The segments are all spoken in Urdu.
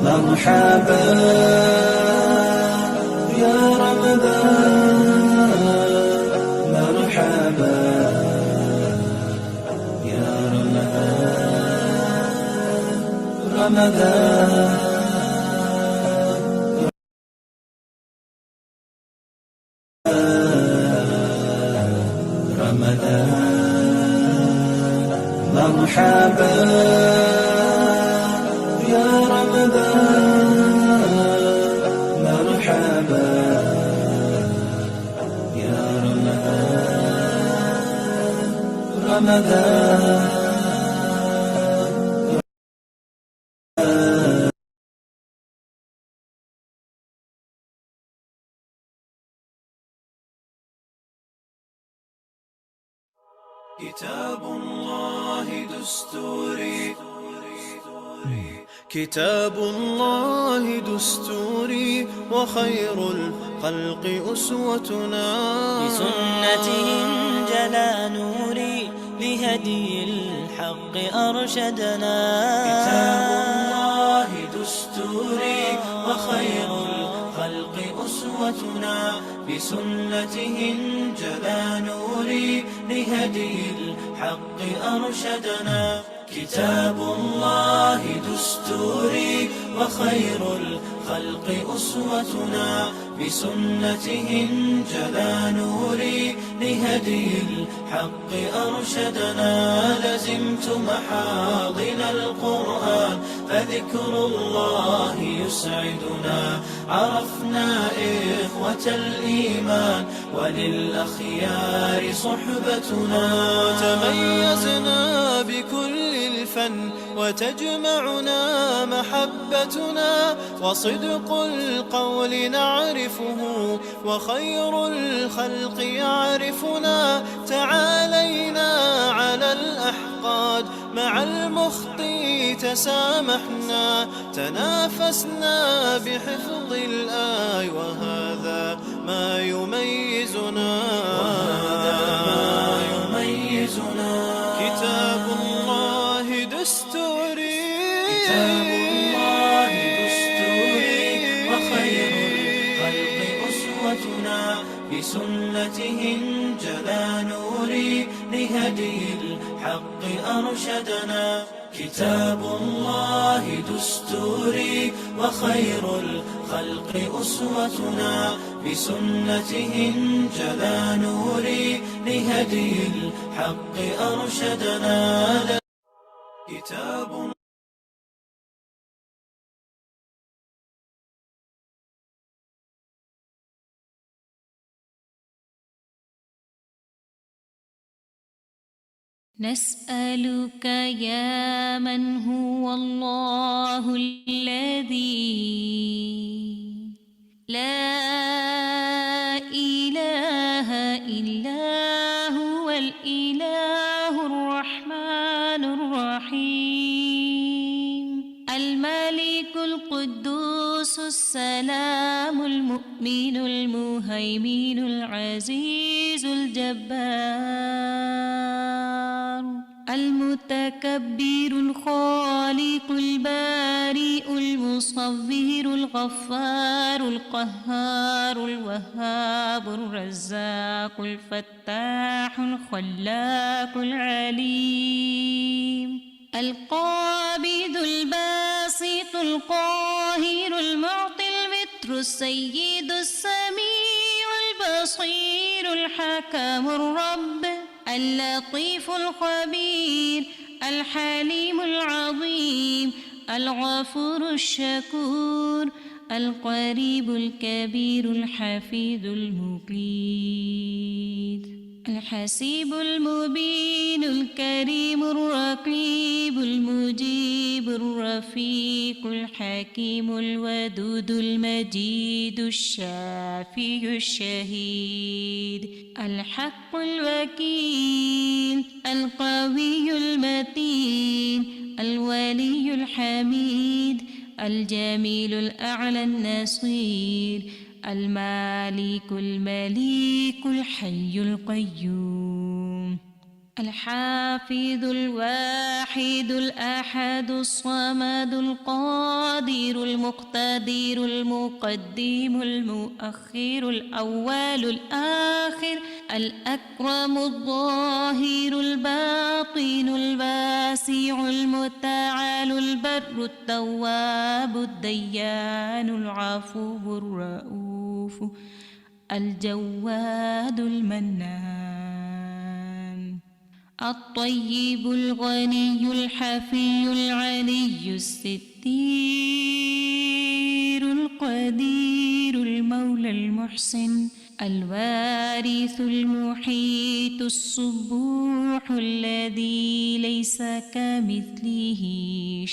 مرحبا يا رمضان، مرحبا يا رمضان، رمضان مرحبا يا رمضان، مرحبا يا رمضان، رمضان كتاب الله دستوري، كتاب الله دستوري وخير الخلق أسوتنا، بسنته انجلى نوري لهدي الحق أرشدنا. كتاب الله دستوري وخير الخلق أسوتنا، بسنته انجلى نوري لهدي الحق أرشدنا. كتاب الله دستوري وخير الخلق أسوتنا، بسنته انجلى نوري لهدي الحق أرشدنا. لزمت محاضن القرآن فذكر الله يسعدنا، عرفنا إخوة الإيمان وللأخيار صحبتنا. تميزنا بكل الفن وتجمعنا محبتنا، وصدق القول نعرفه وخير الخلق يعرفنا. تعالينا على الأحقاد مع المخطي تسامحنا، تنافسنا بحفظ الآي وهذا ما يميزنا، كتاب الله دستوري، كتاب الله دستوري وخير الخلق أسوتنا، بسنته انجلى نوري لهدي الحق أرشدنا. كتاب الله دستوري وخير الخلق أسوتنا، بسنته انجلى نوري لهدي الحق أرشدنا. كتاب نسألك يا من هو الله الذي لا إله إلا هو الإله الرحمن الرحيم، الملك القدوس السلام المؤمن المهيمن العزيز الجبار، المتكبر الخالق البارئ المصور الغفار القهار الوهاب الرزاق الفتاح الخلاق العليم، القابض الباسط القاهر المعطي المتر السيد السميع البصير الحكم الرب اللطيف الخبير الحليم العظيم الغفور الشكور القريب الكبير الحفيظ المقيت الحسيب المبين الكريم الرقيب المجيب الرفيق الحكيم الودود المجيد الشافي الشهيد الحق الوكيل القوي المتين الولي الحميد الجميل الأعلى النصير المالك المليك الحي القيوم الحافظ الواحد الأحد الصمد القادر المقتدر المقدم المؤخر الأول الآخر الأكرم الظاهر الباطن الواسع المتعال البر التواب الديان العفو الرؤوف الجواد المنان الطيب الغني الحفي العلي الستير القدير المولى المحسن الوارث المحيط الصبوح الذي ليس كمثله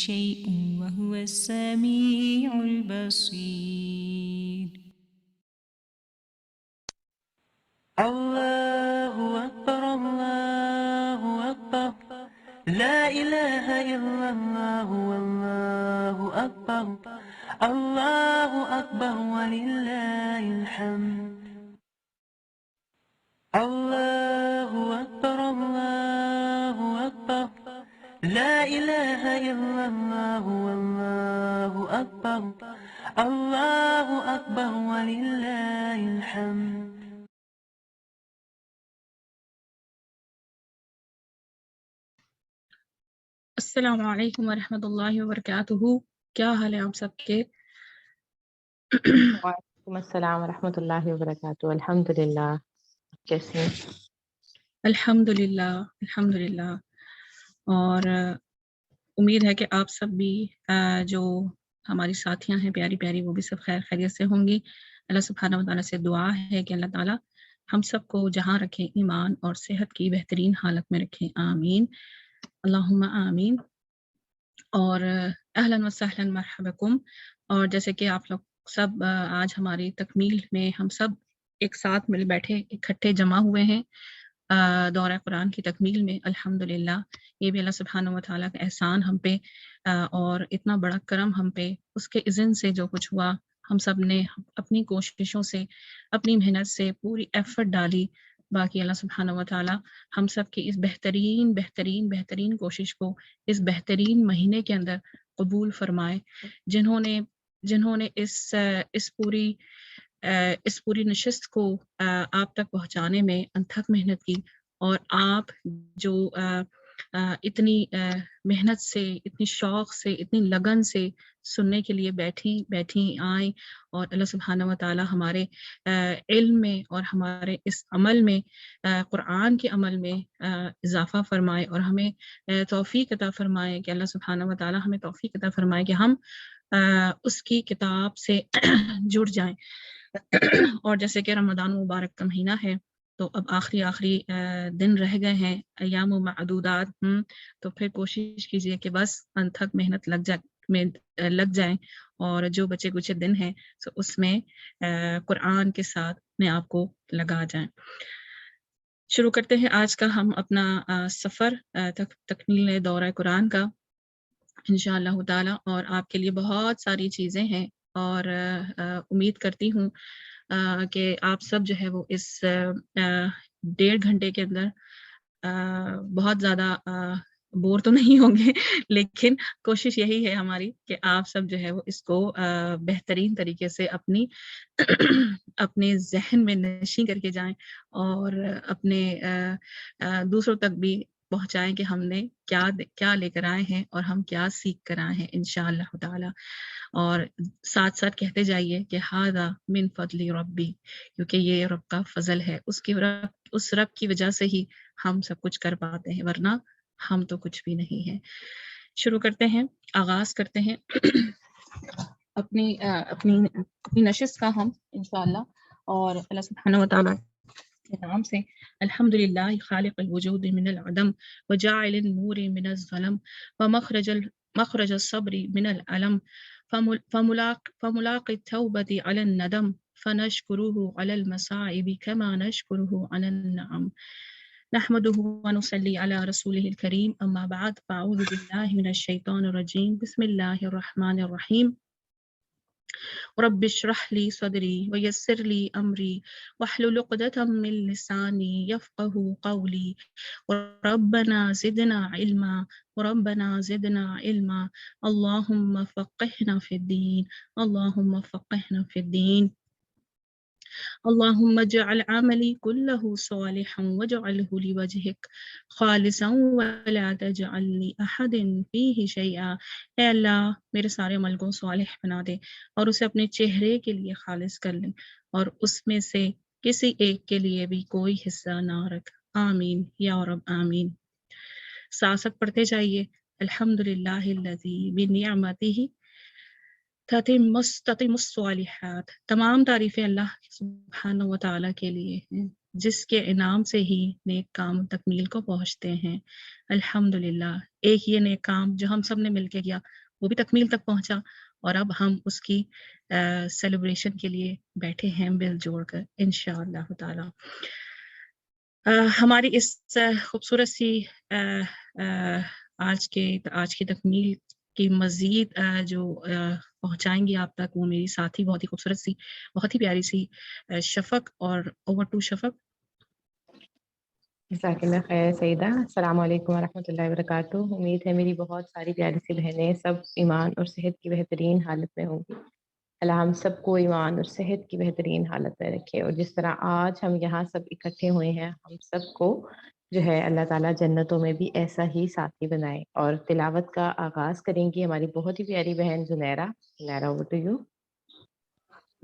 شيء وهو السميع البصير. الله أكبر الله أكبر لا إله إلا الله والله أكبر الله أكبر ولله الحمد. الله أكبر الله أكبر لا إله إلا الله والله أكبر الله أكبر ولله الحمد. السلام علیکم ورحمۃ اللہ وبرکاتہ. کیا حال ہے آپ سب کے؟ وعلیکم السلام ورحمۃ اللہ وبرکاتہ. الحمد للہ. کیسے ہیں؟ الحمد للہ. اور امید ہے کہ آپ سب بھی جو ہماری ساتھیاں ہیں پیاری پیاری وہ بھی سب خیر خیریت سے ہوں گی. اللہ سبحانہ و تعالیٰ سے دعا ہے کہ اللہ تعالیٰ ہم سب کو جہاں رکھے ایمان اور صحت کی بہترین حالت میں رکھیں. آمین اللہم آمین. اور اہلاً و سہلاً مرحبکم. اور جیسے کہ آپ لوگ سب آج ہماری تکمیل میں ہم سب ایک ساتھ مل بیٹھے اکٹھے جمع ہوئے ہیں دورہ قرآن کی تکمیل میں. الحمدللہ یہ بھی اللہ سبحانہ و تعالیٰ کا احسان ہم پہ اور اتنا بڑا کرم ہم پہ. اس کے اذن سے جو کچھ ہوا ہم سب نے اپنی کوششوں سے اپنی محنت سے پوری ایفرٹ ڈالی. باقی اللہ سبحانہ و تعالیٰ ہم سب کی اس بہترین کوشش کو اس بہترین مہینے کے اندر قبول فرمائے. جنہوں نے اس پوری نشست کو آپ تک پہنچانے میں انتھک محنت کی، اور آپ جو اتنی محنت سے، اتنی شوق سے، اتنی لگن سے سننے کے لیے بیٹھی آئیں، اور اللہ سبحانہ و تعالی ہمارے علم میں اور ہمارے اس عمل میں قرآن کے عمل میں اضافہ فرمائے، اور ہمیں توفیق عطا فرمائے کہ اللہ سبحانہ و تعالی ہمیں توفیق عطا فرمائے کہ ہم اس کی کتاب سے جڑ جائیں. اور جیسے کہ رمضان مبارک کا مہینہ ہے تو اب آخری دن رہ گئے ہیں، ایام و معدودات، تو پھر کوشش کیجئے کہ بس انتھک محنت لگ جائیں، اور جو بچے کچھ دن ہیں تو اس میں قرآن کے ساتھ میں آپ کو لگا جائیں. شروع کرتے ہیں آج کا ہم اپنا سفر تکمیل دورہ قرآن کا انشاءاللہ تعالی. اور آپ کے لیے بہت ساری چیزیں ہیں، اور امید کرتی ہوں کہ آپ سب جو ہے وہ اس 1.5 گھنٹے کے اندر بہت زیادہ بور تو نہیں ہوں گے، لیکن کوشش یہی ہے ہماری کہ آپ سب جو ہے وہ اس کو بہترین طریقے سے اپنے ذہن میں نشیں کر کے جائیں، اور اپنے دوسروں تک بھی پہنچائیں کہ ہم نے کیا لے کر آئے ہیں اور ہم کیا سیکھ کر آئے ہیں انشاءاللہ تعالی. اور ساتھ ساتھ کہتے جائیے کہ ھذا من فضل ربی، کیونکہ یہ رب کا فضل ہے، اس رب کی وجہ سے ہی ہم سب کچھ کر پاتے ہیں، ورنہ ہم تو کچھ بھی نہیں ہیں. شروع کرتے ہیں، آغاز کرتے ہیں اپنی نشست کا ہم انشاءاللہ. اور اللہ سبحانہ و تعالی کے نام سے. الحمدللہ خالق الوجود من العدم وجاعل النور من الظلم ومخرج الصبر من العلم فملاق التوبة على الندم فنشكره على المصائب كما نشكره على النعم. نحمده ونصلي على رسوله الكريم. أما بعد فأعوذ بالله من الشيطان الرجيم. بسم الله الرحمن الرحيم. رب اشرح لي صدري ويسر لي أمري واحلل عقدة من لساني يفقه قولي وربنا زدنا علما وربنا زدنا علما اللهم فقهنا في الدين اللهم فقهنا في الدين اللهم اجعل عملي كله صالحا واجعله لوجهك خالصا ولا تجعل لأحد فيه شيئا. اے اللہ میرے سارے عمل کو صالح بنا دے اور اسے اپنے چہرے کے لیے خالص کر لے اور اس میں سے کسی ایک کے لیے بھی کوئی حصہ نہ رکھ. آمین یا رب آمین. ساتھ پڑھتے جائیے. الحمدللہ الذی بنعمتہ تتم الصالحات. تمام تعریفیں اللہ سبحانہ و تعالیٰ کے لیے ہیں جس کے انعام سے ہی نیک کام تکمیل کو پہنچتے ہیں. الحمدللہ ایک یہ نیک کام جو ہم سب نے مل کے کیا وہ بھی تکمیل تک پہنچا اور اب ہم اس کی سیلیبریشن کے لیے بیٹھے ہیں مل جوڑ کر انشاءاللہ تعالیٰ. ہماری اس خوبصورت سی آج کی تکمیل کی مزید جو پہنچائیں گی آپ تک وہ میری ساتھی بہت ہی خوبصورت سی بہت ہی پیاری سی شفق اور اوور ٹو شفق. جزاک اللہ خیر سیدہ. السلام علیکم ورحمۃ اللہ وبرکاتہ. امید ہے میری بہت ساری پیاری سی بہنیں سب ایمان اور صحت کی بہترین حالت میں ہوں گی. اللہ ہم سب کو ایمان اور صحت کی بہترین حالت میں رکھے اور جس طرح آج ہم یہاں سب اکٹھے ہوئے ہیں ہم سب کو جو ہے اللہ تعالیٰ جنتوں میں بھی ایسا ہی ساتھی بنائے. اور تلاوت کا آغاز کریں گی ہماری بہت ہی پیاری بہن Zunaira. Zunaira over to you.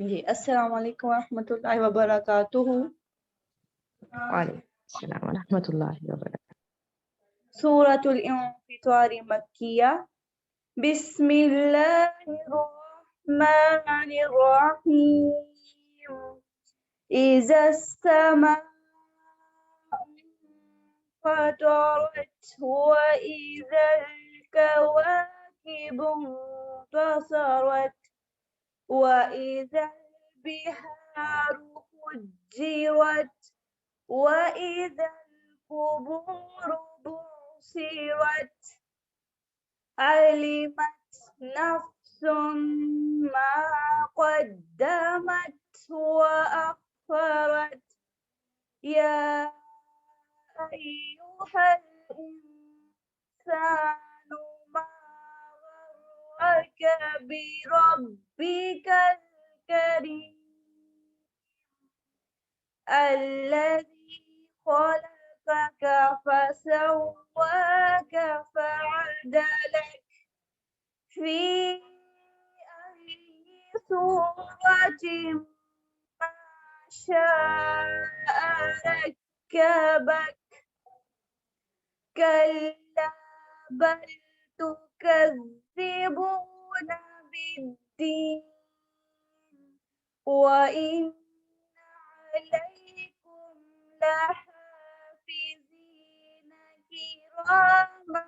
جی السلام علیکم ورحمۃ اللہ وبرکاتہ. وعلیکم السلام ورحمۃ اللہ وبرکاتہ. سورۃ الانفطار مکیہ. بسم اللہ الرحمن الرحیم. اذا السماء انفطرت واذا الكواكب انتصرت وإذا البحار فجرت وإذا القبور بعثرت علمت نفس ما قدمت وأخرت يا أيها الإنسان ما غرك بربك الكريم الذي خلقك فسواك فعدلك في أي صورة ما شاء ركبك كلا بل تكذبون بالدين وإن عليكم لحافظين كراما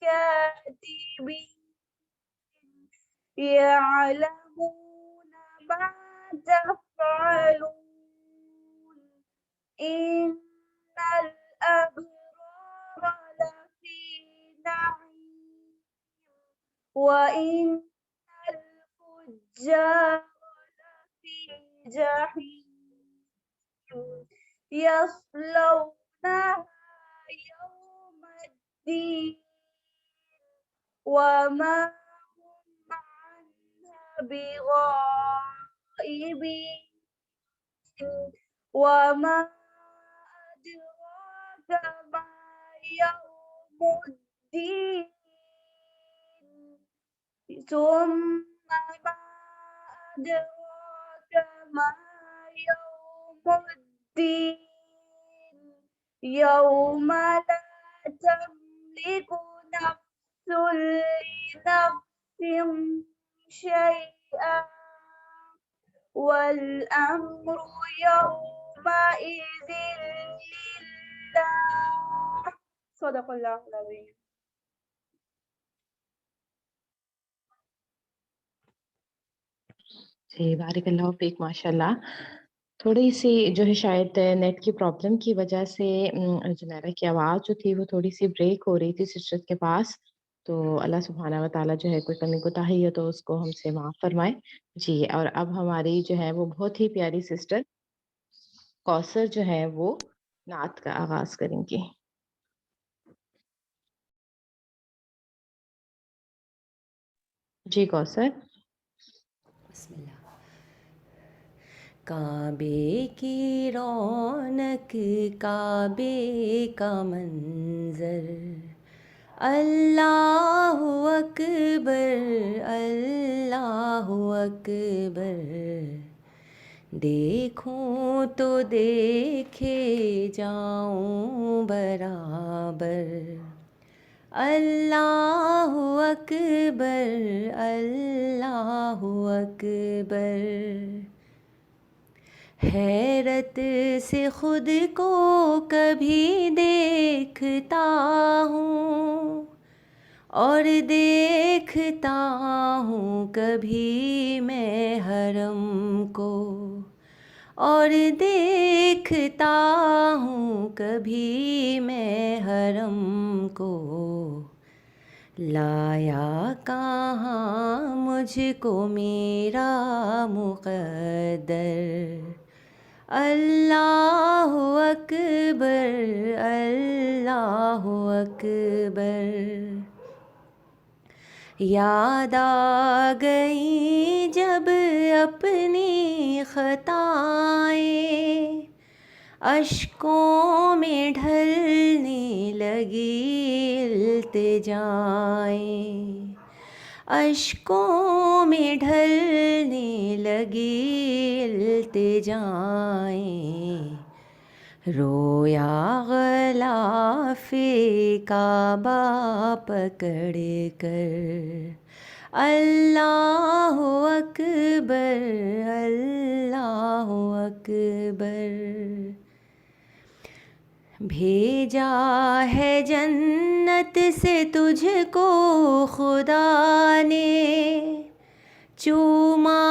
كاتبين يعلمون ما تفعلون إن الأبرار لفي نعيم وإن الفجار لفي جحيم يصلونها يوم الدين وما هم عنها بغائبين وما أدراك ما يوم الدين ثم ما أدراك ما يوم الدين يوم لا تملك نفس لنفس شيئا والأمر يومئذ لله. صدق الله العظيم. جی بارک اللہ فیک. ماشاء اللہ تھوڑی سی جو ہے شاید نیٹ کی پرابلم کی وجہ سے زنیرہ کی آواز جو تھی وہ تھوڑی سی بریک ہو رہی تھی سسٹر کے پاس. تو اللہ سبحانہ و تعالیٰ جو ہے کوئی کمی کوتاہی ہے تو اس کو ہم سے معاف فرمائے. جی اور اب ہماری جو ہے وہ بہت ہی پیاری سسٹر کوثر جو ہے وہ نعت کا آغاز کریں گی. جی کوثر. بسم اللہ. کعبے کی رونق کعبے کا منظر، اللہ اکبر اللہ اکبر، دیکھوں تو دیکھے جاؤں برابر، اللہ اکبر اللہ اکبر. حیرت سے خود کو کبھی دیکھتا ہوں اور دیکھتا ہوں کبھی میں حرم کو، اور دیکھتا ہوں کبھی میں حرم کو. لایا کہاں مجھ کو میرا مقدر، اللہ اکبر اللہ اکبر. یاد آ گئی جب اپنی خطائیں، اشکوں میں ڈھلنے لگی التجائیں، اشکوں میں ڈھلنے لگی التجائیں. رویا غلاف کعبہ پکڑ کر، اللہ اکبر اللہ اکبر. بھیجا ہے جنت سے تجھ کو خدا نے، چوما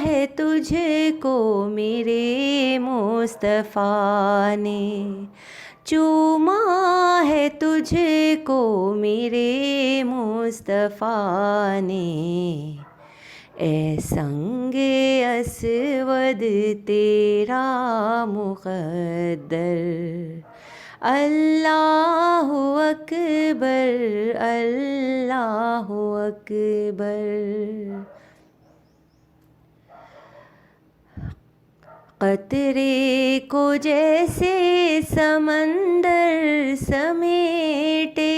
ہے تجھ کو میرے مصطفیٰ نے، چوما ہے تجھ کو میرے مصطفیٰ نے. اے سنگ اسود تیرا مقدر، اللہ اکبر اللہ اکبر. قطرے کو جیسے سمندر سمیٹے،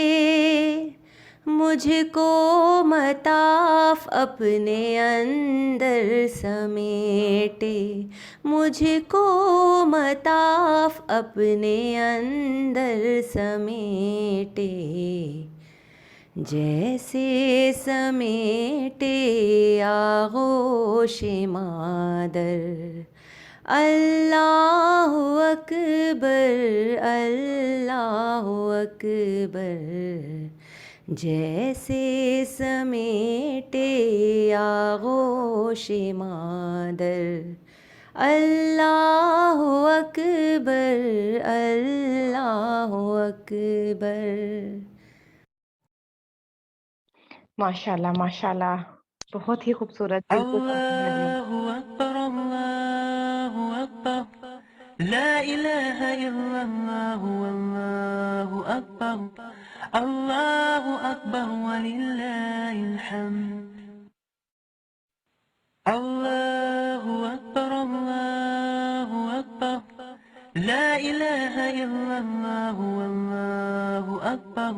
مجھ کو مطاف اپنے اندر سمیٹے، مجھ کو مطاف اپنے اندر سمیٹے. جیسے سمیٹے آغوش مادر، اللہ اکبر اللہ اکبر. جیسے سمیٹے آغوش مادر، اللہ اکبر اللہ اکبر. ماشاء اللہ ماشاء اللہ، بہت ہی خوبصورت دل کو چھونے والی. الله أكبر الله أكبر لا إله إلا الله والله أكبر الله أكبر ولله الحمد. الله أكبر الله أكبر لا إله إلا الله والله أكبر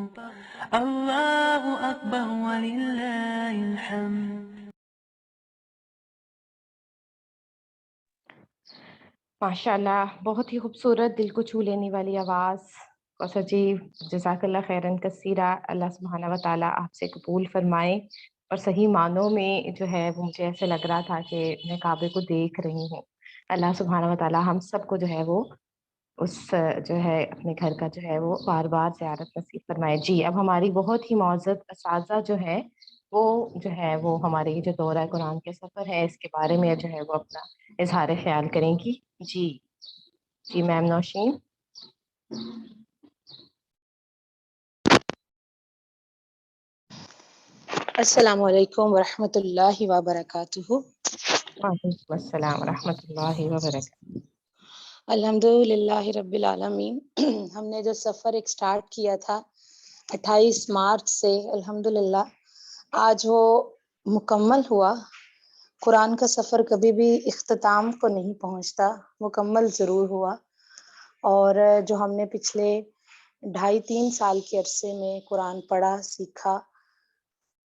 الله أكبر ولله الحمد. ماشاء اللہ، بہت ہی خوبصورت دل کو چھو لینے والی آواز. کوثر جی جزاک اللہ خیرن کثیرہ. اللہ سبحانہ و تعالیٰ آپ سے قبول فرمائے. اور صحیح معنوں میں جو ہے وہ مجھے ایسے لگ رہا تھا کہ میں کعبے کو دیکھ رہی ہوں. اللہ سبحانہ و تعالیٰ ہم سب کو جو ہے وہ اس جو ہے اپنے گھر کا جو ہے وہ بار بار زیارت نصیب فرمائے. جی اب ہماری بہت ہی معزز اساتذہ جو ہے وہ ہمارے یہ جو دورہ قرآن کے سفر ہے اس کے بارے میں جو ہے وہ اپنا اظہار خیال کریں گی. جی میم نوشین. السلام علیکم ورحمۃ اللہ وبرکاتہ. وعلیکم السلام ورحمۃ اللہ وبرکاتہ. الحمد للہ رب العالمین. ہم نے جو سفر ایک سٹارٹ کیا تھا 28 مارچ سے الحمد للہ آج وہ مکمل ہوا. قرآن کا سفر کبھی بھی اختتام کو نہیں پہنچتا، مکمل ضرور ہوا. اور جو ہم نے پچھلے 2.5-3 سال کے عرصے میں قرآن پڑھا سیکھا،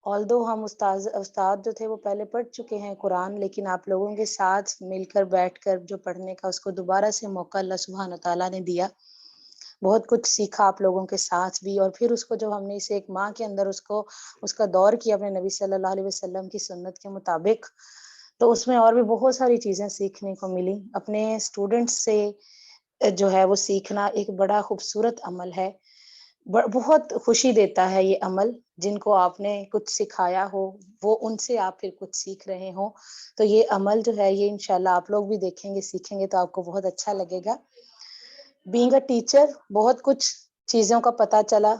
آلدو ہم استاد جو تھے وہ پہلے پڑھ چکے ہیں قرآن، لیکن آپ لوگوں کے ساتھ مل کر بیٹھ کر جو پڑھنے کا اس کو دوبارہ سے موقع اللہ سبحانہ تعالیٰ نے دیا. بہت کچھ سیکھا آپ لوگوں کے ساتھ بھی، اور پھر اس کو جب ہم نے اسے ایک ماہ کے اندر اس کا دور کیا اپنے نبی صلی اللہ علیہ وسلم کی سنت کے مطابق، تو اس میں اور بھی بہت ساری چیزیں سیکھنے کو ملی. اپنے اسٹوڈنٹس سے جو ہے وہ سیکھنا ایک بڑا خوبصورت عمل ہے. بہت خوشی دیتا ہے یہ عمل. جن کو آپ نے کچھ سکھایا ہو وہ ان سے آپ پھر کچھ سیکھ رہے ہوں، تو یہ عمل جو ہے یہ انشاءاللہ آپ لوگ بھی دیکھیں گے سیکھیں گے تو آپ کو بہت اچھا لگے گا. بینگ اے ٹیچر بہت کچھ چیزوں کا پتہ چلا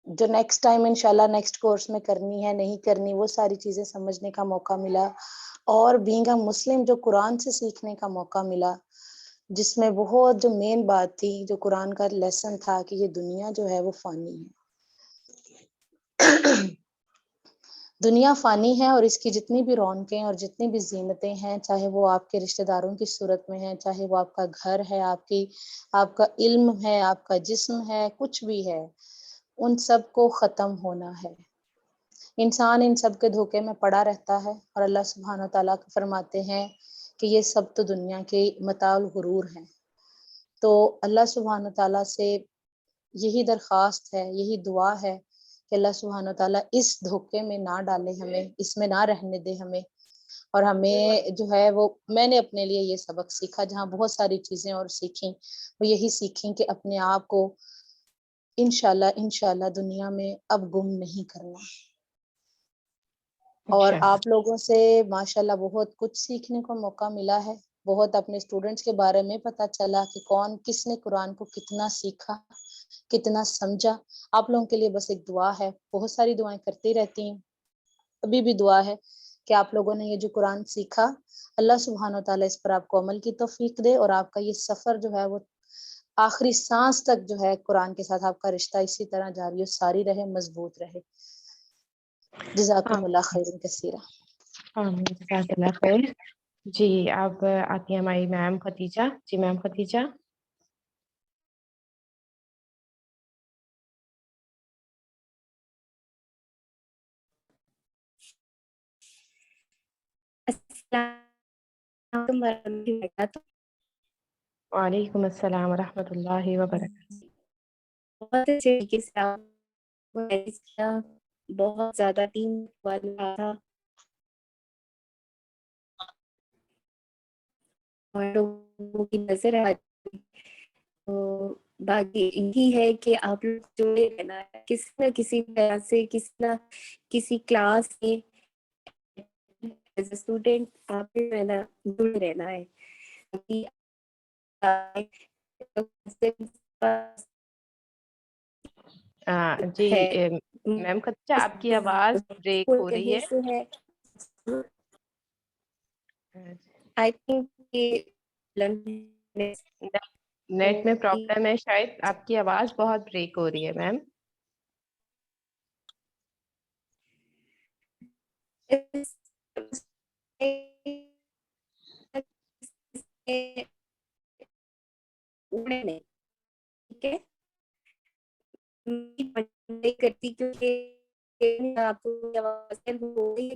جو نیکسٹ ٹائم انشاءاللہ نیکسٹ کورس میں کرنی ہے نہیں کرنی، وہ ساری چیزیں سمجھنے کا موقع ملا. اور بینگ اے مسلم جو قرآن سے سیکھنے کا موقع ملا، جس میں بہت جو مین بات تھی جو قرآن کا لیسن تھا کہ یہ دنیا جو ہے وہ فانی ہے. دنیا فانی ہے اور اس کی جتنی بھی رونقیں اور جتنی بھی زینتیں ہیں، چاہے وہ آپ کے رشتہ داروں کی صورت میں ہیں، چاہے وہ آپ کا گھر ہے، آپ کا علم ہے، آپ کا جسم ہے، کچھ بھی ہے، ان سب کو ختم ہونا ہے. انسان ان سب کے دھوکے میں پڑا رہتا ہے، اور اللہ سبحانہ تعالیٰ فرماتے ہیں کہ یہ سب تو دنیا کے متاع الغرور ہیں. تو اللہ سبحانہ تعالیٰ سے یہی درخواست ہے، یہی دعا ہے کہ اللہ سبحانہ تعالیٰ اس دھوکے میں نہ ڈالے ہمیں، اس میں نہ رہنے دے ہمیں. اور ہمیں جو ہے وہ میں نے اپنے لیے یہ سبق سیکھا، جہاں بہت ساری چیزیں اور سیکھیں، وہ یہی سیکھیں کہ اپنے آپ کو انشاءاللہ دنیا میں اب گم نہیں کرنا. اور انشاءاللہ. آپ لوگوں سے ماشاءاللہ بہت کچھ سیکھنے کو موقع ملا ہے. بہت اپنے اسٹوڈنٹس کے بارے میں پتہ چلا کہ کون کس نے قرآن کو کتنا سیکھا، کتنا سمجھا. آپ لوگوں کے لیے بس ایک دعا ہے، بہت ساری دعائیں کرتی رہتی ہیں، ابھی بھی دعا ہے کہ آپ لوگوں نے یہ جو قرآن سیکھا، اللہ سبحانہ و تعالیٰ اس پر آپ کو عمل کی توفیق دے، اور آپ کا یہ سفر جو ہے وہ آخری سانس تک جو ہے قرآن کے ساتھ آپ کا رشتہ اسی طرح جاری و ساری رہے، مضبوط رہے. جزاکم اللہ خیرا کثیرا. آمین. جزاک اللہ خیر. جی اب آتی ہیں ہماری میم خدیجہ. جی میم خدیجہ. السلام علیکم ورحمۃ اللہ وبرکاتہ. وعلیکم السلام ورحمۃ اللہ وبرکاتہ. بہت اچھے طریقے سے آپ کو مینیج کیا، بہت زیادہ ٹیم والا تھا اور لوگوں کی نظر آ رہی. تو باقی یہی ہے کہ آپ لوگ جڑے رہنا ہے کسی نہ کسی طرح سے، کسی نہ کسی کلاس میں ایز اے اسٹوڈینٹ آپ رہنا، جڑے رہنا ہے. جی ہے میم خدیجہ آپ کی آواز بریک ہو رہی کہیں ہے. سے ہے. آئی تھنک نیٹ میں پرابلم ہے شاید، آپ کی آواز بہت بریک ہو رہی ہے میم. ٹھیک ہے نہیں کرتی کیونکہ آپ کو آواز ہو گئی.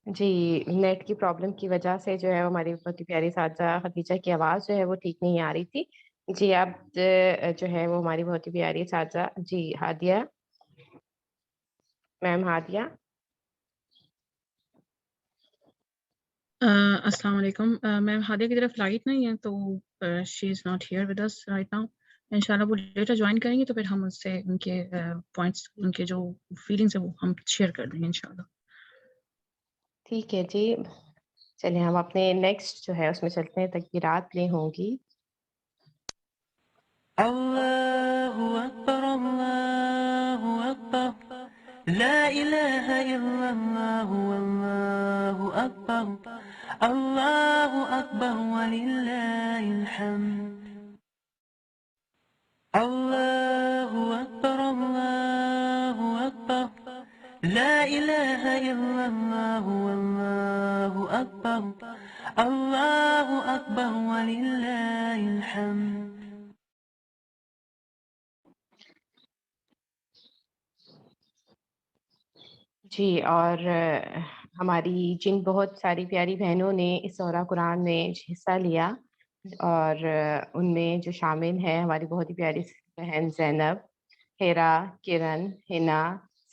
جی نیٹ کی پرابلم کی وجہ سے جو ہے ہماری بہت ہی پیاری اساتذہ خدیجہ کی آواز جو ہے وہ ٹھیک نہیں آ رہی تھی. جی آپ جو ہے وہ ہماری بہت ہی پیاری اساتذہ جی ہادیہ میم. ہادیہ. السلام علیکم. میم ہادیہ کی طرف لائٹ نہیں ہے تو she is not here with us right now. انشاءاللہ وہ لیٹر جوائن کریں گے تو پھر ہم ان سے ان کے پوائنٹس، ان کے جو فیلنگس ہیں وہ ہم شیئر کر دیں گے انشاءاللہ. ٹھیک ہے جی چلیے ہم اپنے نیکسٹ جو ہے اس میں چلتے ہیں. تکبیرات لے ہوں گی. Allahu Akbar, Allahu Akbar. La ilaha illallah, Allahu Akbar. Allahu Akbar walillahil hamd. Allahu Akbar, Allahu Akbar. La ilaha illallah, Allahu Akbar. Allahu Akbar walillahil hamd. جی، اور ہماری جن بہت ساری پیاری بہنوں نے اس سورہ قرآن میں حصہ لیا، اور ان میں جو شامل ہیں ہماری بہت ہی پیاری بہن زینب، ہیرا، کرن، ہنا،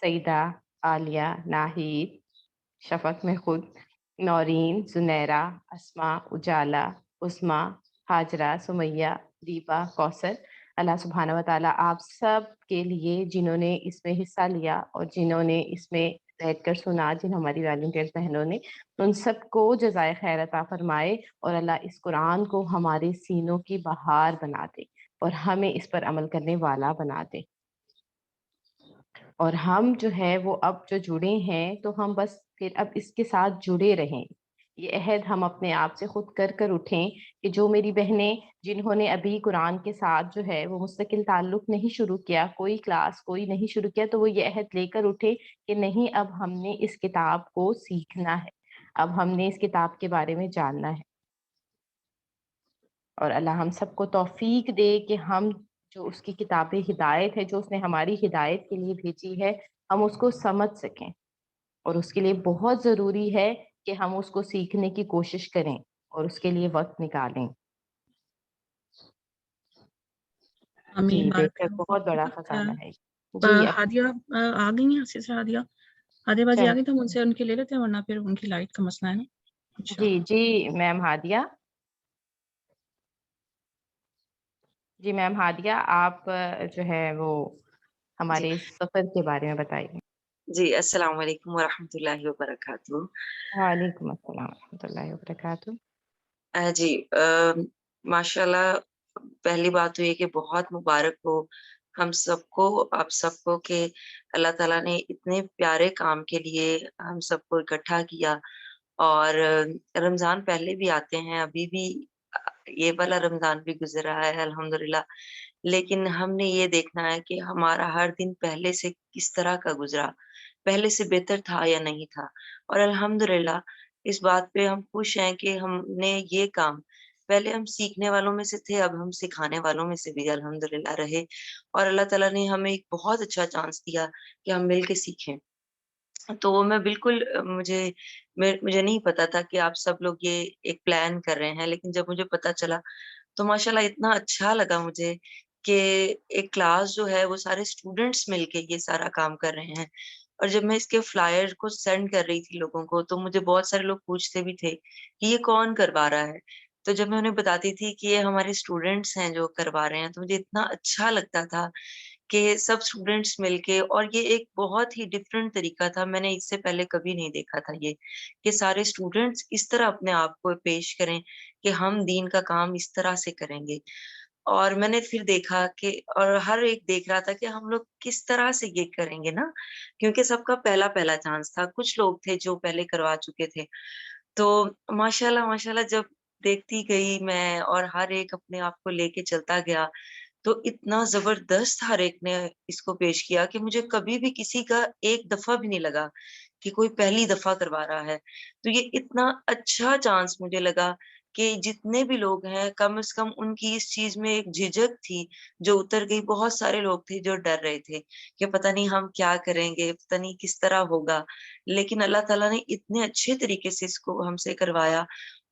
سعیدہ، عالیہ، ناہید، شفق میں خود، نورین، زنیرہ، اسما، اجالا، عثمہ، ہاجرہ، سمیہ، دیپا، کوثر، اللہ سبحانہ و تعالیٰ آپ سب کے لیے جنہوں نے اس میں حصہ لیا اور جنہوں نے اس میں بیٹھ کر سنا، جن ہماری والنٹیئر بہنوں نے، ان سب کو جزائے خیر عطا فرمائے، اور اللہ اس قرآن کو ہمارے سینوں کی بہار بنا دے اور ہمیں اس پر عمل کرنے والا بنا دے۔ اور ہم جو ہے وہ اب جو جڑے ہیں تو ہم بس پھر اب اس کے ساتھ جڑے رہیں، یہ عہد ہم اپنے آپ سے خود کر اٹھیں کہ جو میری بہنیں جنہوں نے ابھی قرآن کے ساتھ جو ہے وہ مستقل تعلق نہیں شروع کیا، کوئی کلاس کوئی نہیں شروع کیا، تو وہ یہ عہد لے کر اٹھے کہ نہیں، اب ہم نے اس کتاب کو سیکھنا ہے، اب ہم نے اس کتاب کے بارے میں جاننا ہے، اور اللہ ہم سب کو توفیق دے کہ ہم جو اس کی کتاب ہدایت ہے، جو اس نے ہماری ہدایت کے لیے بھیجی ہے، ہم اس کو سمجھ سکیں، اور اس کے لیے بہت ضروری ہے کہ ہم اس کو سیکھنے کی کوشش کریں اور اس کے لیے وقت نکالیں۔ جی، آمین، بے بارک شک اللہ بہت بڑا فیک۔ خزانہ ہے۔ جی، ہادیہ آ گئی ہیں، سسٹر ہادیہ، ہادیہ بازی آ چل گئی، تو ہم ان سے ان کی لے لیتے ہیں، ورنہ پھر ان کی لائٹ کا مسئلہ ہے نا۔ اچھا، جی جی میم ہادیہ، جی میم ہادیہ، آپ جو ہے وہ جی ہمارے اس سفر کے بارے میں بتائیے۔ جی السلام علیکم ورحمۃ اللہ وبرکاتہ۔ وعلیکم السلام ورحمۃ اللہ وبرکاتہ۔ جی ماشاء اللہ، پہلی بات تو یہ کہ بہت مبارک ہو ہم سب کو، آپ سب کو، کہ اللہ تعالیٰ نے اتنے پیارے کام کے لیے ہم سب کو اکٹھا کیا، اور رمضان پہلے بھی آتے ہیں، ابھی بھی یہ والا رمضان بھی گزر رہا ہے الحمدللہ، لیکن ہم نے یہ دیکھنا ہے کہ ہمارا ہر دن پہلے سے کس طرح کا گزرا، پہلے سے بہتر تھا یا نہیں تھا، اور الحمدللہ اس بات پہ ہم خوش ہیں کہ ہم نے یہ کام، پہلے ہم سیکھنے والوں میں سے تھے، اب ہم سکھانے والوں میں سے بھی الحمدللہ رہے، اور اللہ تعالیٰ نے ہمیں ایک بہت اچھا چانس دیا کہ ہم مل کے سیکھیں۔ تو میں بالکل مجھے نہیں پتا تھا کہ آپ سب لوگ یہ ایک پلان کر رہے ہیں، لیکن جب مجھے پتا چلا تو ماشاءاللہ اتنا اچھا لگا مجھے کہ ایک کلاس جو ہے وہ سارے اسٹوڈینٹس مل کے یہ سارا کام کر رہے ہیں، اور جب میں اس کے فلائر کو سینڈ کر رہی تھی لوگوں کو، تو مجھے بہت سارے لوگ پوچھتے بھی تھے کہ یہ کون کروا رہا ہے، تو جب میں انہیں بتاتی تھی کہ یہ ہمارے اسٹوڈینٹس ہیں جو کروا رہے ہیں، تو مجھے اتنا اچھا لگتا تھا کہ سب اسٹوڈینٹس مل کے، اور یہ ایک بہت ہی ڈفرینٹ طریقہ تھا، میں نے اس سے پہلے کبھی نہیں دیکھا تھا یہ، کہ سارے اسٹوڈینٹس اس طرح اپنے آپ کو پیش کریں کہ ہم دین کا کام اس طرح سے کریں گے۔ اور میں نے پھر دیکھا کہ، اور ہر ایک دیکھ رہا تھا کہ ہم لوگ کس طرح سے یہ کریں گے نا، کیونکہ سب کا پہلا پہلا چانس تھا، کچھ لوگ تھے جو پہلے کروا چکے تھے، تو ماشاءاللہ ماشاءاللہ جب دیکھتی گئی میں اور ہر ایک اپنے آپ کو لے کے چلتا گیا، تو اتنا زبردست ہر ایک نے اس کو پیش کیا کہ مجھے کبھی بھی کسی کا ایک دفعہ بھی نہیں لگا کہ کوئی پہلی دفعہ کروا رہا ہے، تو یہ اتنا اچھا چانس مجھے لگا کہ جتنے بھی لوگ ہیں کم از کم ان کی اس چیز میں ایک جھجک تھی جو اتر گئی، بہت سارے لوگ تھے جو ڈر رہے تھے کہ پتہ نہیں ہم کیا کریں گے، پتہ نہیں کس طرح ہوگا، لیکن اللہ تعالیٰ نے اتنے اچھے طریقے سے اس کو ہم سے کروایا،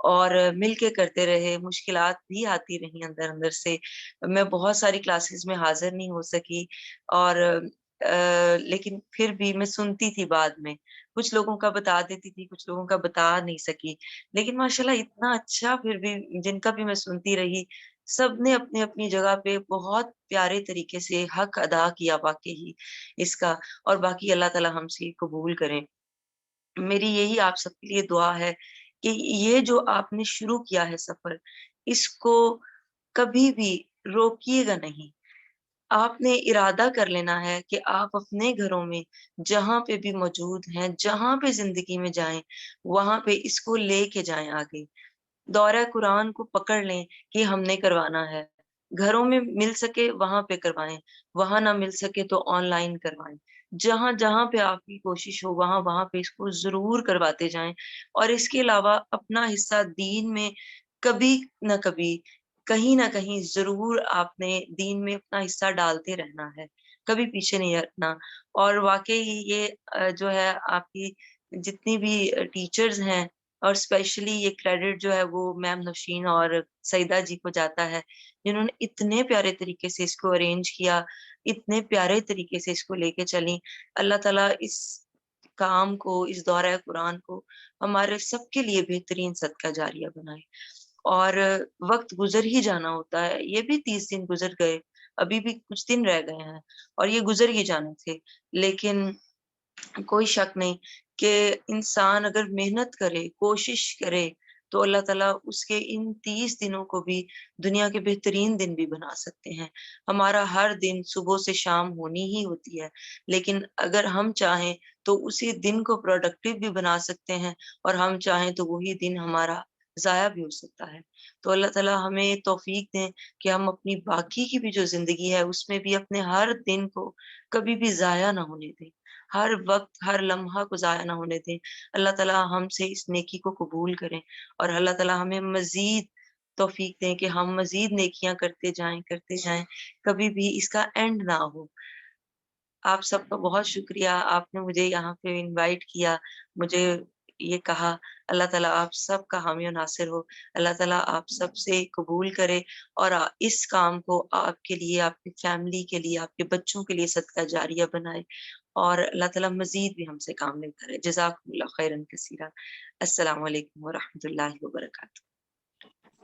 اور مل کے کرتے رہے، مشکلات بھی آتی رہی اندر اندر سے، میں بہت ساری کلاسز میں حاضر نہیں ہو سکی، اور لیکن پھر بھی میں سنتی تھی، بعد میں کچھ لوگوں کا بتا دیتی تھی، کچھ لوگوں کا بتا نہیں سکی، لیکن ماشاءاللہ اتنا اچھا، پھر بھی جن کا بھی میں سنتی رہی، سب نے اپنی اپنی جگہ پہ بہت پیارے طریقے سے حق ادا کیا واقعی اس کا، اور باقی اللہ تعالیٰ ہم سے قبول کریں۔ میری یہی آپ سب کے لیے دعا ہے کہ یہ جو آپ نے شروع کیا ہے سفر، اس کو کبھی بھی روکیے گا نہیں. آپ نے ارادہ کر لینا ہے کہ آپ اپنے گھروں میں جہاں پہ بھی موجود ہیں، جہاں پہ زندگی میں جائیں، وہاں پہ اس کو لے کے جائیں آگے. دورہ قرآن کو پکڑ لیں کہ ہم نے کروانا ہے. گھروں میں مل سکے وہاں پہ کروائیں، وہاں نہ مل سکے تو آن لائن کروائیں. جہاں جہاں پہ آپ کی کوشش ہو وہاں وہاں پہ اس کو ضرور کرواتے جائیں. اور اس کے علاوہ اپنا حصہ دین میں کبھی نہ کبھی، کہیں نہ کہیں ضرور آپ نے دین میں اپنا حصہ ڈالتے رہنا ہے، کبھی پیچھے نہیں ہٹنا. اور واقعی یہ جو ہے آپ کی جتنی بھی ٹیچرز ہیں، اور اسپیشلی یہ کریڈٹ جو ہے وہ میم نوشین اور سعیدہ جی کو جاتا ہے، جنہوں نے اتنے پیارے طریقے سے اس کو ارینج کیا، اتنے پیارے طریقے سے اس کو لے کے چلیں. اللہ تعالیٰ اس کام کو، اس دورہ قرآن کو ہمارے سب کے لیے بہترین صدقہ جاریہ بنائے. اور وقت گزر ہی جانا ہوتا ہے، یہ بھی 30 دن گزر گئے، ابھی بھی کچھ دن رہ گئے ہیں اور یہ گزر ہی جانے تھے. لیکن کوئی شک نہیں کہ انسان اگر محنت کرے، کوشش کرے، تو اللہ تعالیٰ اس کے ان 30 دنوں کو بھی دنیا کے بہترین دن بھی بنا سکتے ہیں. ہمارا ہر دن صبح سے شام ہونی ہی ہوتی ہے، لیکن اگر ہم چاہیں تو اسی دن کو پروڈکٹیو بھی بنا سکتے ہیں، اور ہم چاہیں تو وہی دن ہمارا ضائع بھی ہو سکتا ہے. تو اللہ تعالیٰ ہمیں توفیق دیں کہ ہم اپنی باقی کی بھی جو زندگی ہے اس میں بھی اپنے ہر دن کو کبھی بھی ضائع نہ ہونے دیں، ہر وقت ہر لمحہ کو ضائع نہ ہونے دیں. اللہ تعالیٰ ہم سے اس نیکی کو قبول کریں، اور اللہ تعالیٰ ہمیں مزید توفیق دیں کہ ہم مزید نیکیاں کرتے جائیں، کبھی بھی اس کا اینڈ نہ ہو. آپ سب کا بہت شکریہ، آپ نے مجھے یہاں پہ انوائٹ کیا، مجھے یہ کہا. اللہ تعالیٰ آپ سب کا حامی و ناصر ہو. اللہ تعالیٰ آپ سب سے قبول کرے اور اس کام کو آپ کے لیے، آپ کی فیملی کے لیے، آپ کے بچوں کے لیے صدقہ جاریہ بنائے، اور اللہ تعالیٰ مزید بھی ہم سے کام نہیں کرے. جزاکم اللہ خیرا کثیرا. السلام علیکم ورحمۃ اللہ وبرکاتہ.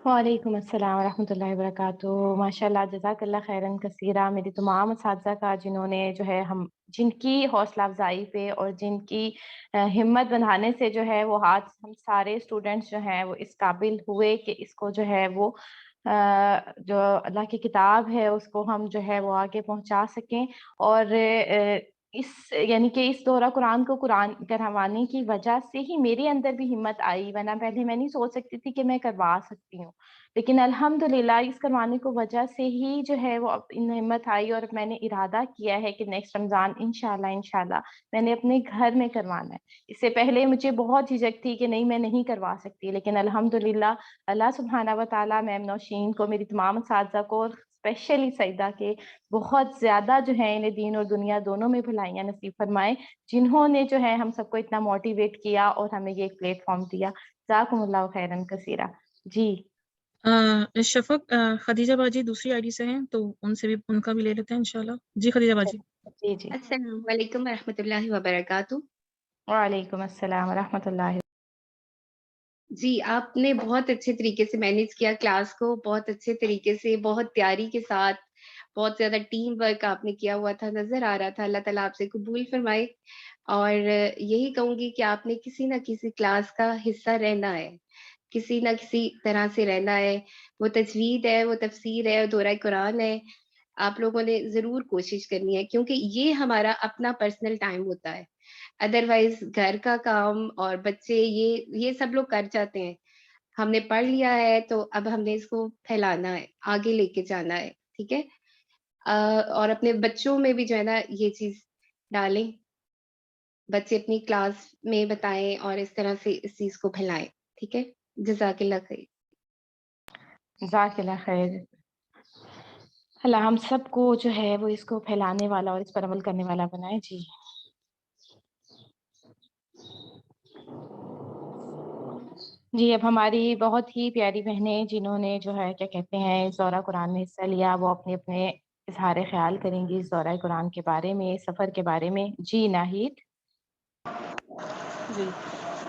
وعلیکم السلام ورحمۃ اللہ وبرکاتہ. ماشاء اللہ، جزاک اللہ خیراً کثیرہ. میری تمام اساتذہ کا جنہوں نے جو ہے جن کی حوصلہ افزائی پہ اور جن کی ہمت بندھانے سے جو ہے وہ آج ہم سارے اسٹوڈنٹس جو ہیں وہ اس قابل ہوئے کہ اس کو جو ہے وہ جو اللہ کی کتاب ہے اس کو ہم جو ہے وہ آگے پہنچا سکیں. اور یعنی کہ اس دورہ قرآن کو قرآن کروانے کی وجہ سے ہی میرے اندر بھی ہمت آئی، ورنہ پہلے میں نہیں سوچ سکتی تھی کہ میں کروا سکتی ہوں. لیکن الحمدللہ اس کروانے کو وجہ سے ہی جو ہے وہ ہمت آئی، اور میں نے ارادہ کیا ہے کہ نیکسٹ رمضان انشاءاللہ میں نے اپنے گھر میں کروانا ہے. اس سے پہلے مجھے بہت جھجک تھی کہ نہیں میں نہیں کروا سکتی، لیکن الحمدللہ اللہ سبحانہ و تعالیٰ میم نوشین کو، میری تمام اساتذہ کو، اور اسپیشلی سعیدہ کے بہت زیادہ جو ہے انہیں دین اور دنیا دونوں میں بھلائیاں نصیب فرمائے، جنہوں نے جو ہے ہم سب کو اتنا موٹیویٹ کیا اور ہمیں یہ ایک پلیٹ فارم دیا. جزاکم اللہ خیراً کثیرہ. جی شفق، خدیجہ باجی دوسری آئی ڈی سے ہیں تو ان کا بھی لے لیتے ہیں انشاءاللہ. جی خدیجہ باجی. جی السلام علیکم ورحمۃ اللہ وبرکاتہ. وعلیکم السلام ورحمۃ اللہ. جی آپ نے بہت اچھے طریقے سے مینیج کیا کلاس کو، بہت اچھے طریقے سے، بہت تیاری کے ساتھ، بہت زیادہ ٹیم ورک آپ نے کیا ہوا تھا، نظر آ رہا تھا. اللہ تعالیٰ آپ سے قبول فرمائے. اور یہی کہوں گی کہ آپ نے کسی نہ کسی کلاس کا حصہ رہنا ہے، کسی نہ کسی طرح سے رہنا ہے. وہ تجوید ہے، وہ تفسیر ہے، دورہ قرآن ہے. آپ لوگوں نے ضرور کوشش کرنی ہے، کیونکہ یہ ہمارا اپنا پرسنل ٹائم ہوتا ہے. ادروائز گھر کا کام اور بچے یہ سب لوگ کر جاتے ہیں. ہم نے پڑھ لیا ہے تو اب ہم نے اس کو پھیلانا ہے، آگے لے کے جانا ہے. ٹھیک ہے، اور اپنے بچوں میں بھی جو ہے نا یہ چیز ڈالیں، بچے اپنی کلاس میں بتائیں اور اس طرح سے اس چیز کو پھیلائیں. ٹھیک ہے، جزاک اللہ خیر. جزاک اللہ خیر. اللہ ہم سب کو جو ہے وہ اس کو پھیلانے والا اور اس پر عمل کرنے والا بنائے. جی اب ہماری بہت ہی پیاری بہنیں جنہوں نے جو ہے کیا کہتے ہیں اس دورہ قرآن میں حصہ لیا، وہ اپنے اپنے اظہار خیال کریں گی اس دورہ قرآن کے بارے میں، سفر کے بارے میں. جی ناہید. جی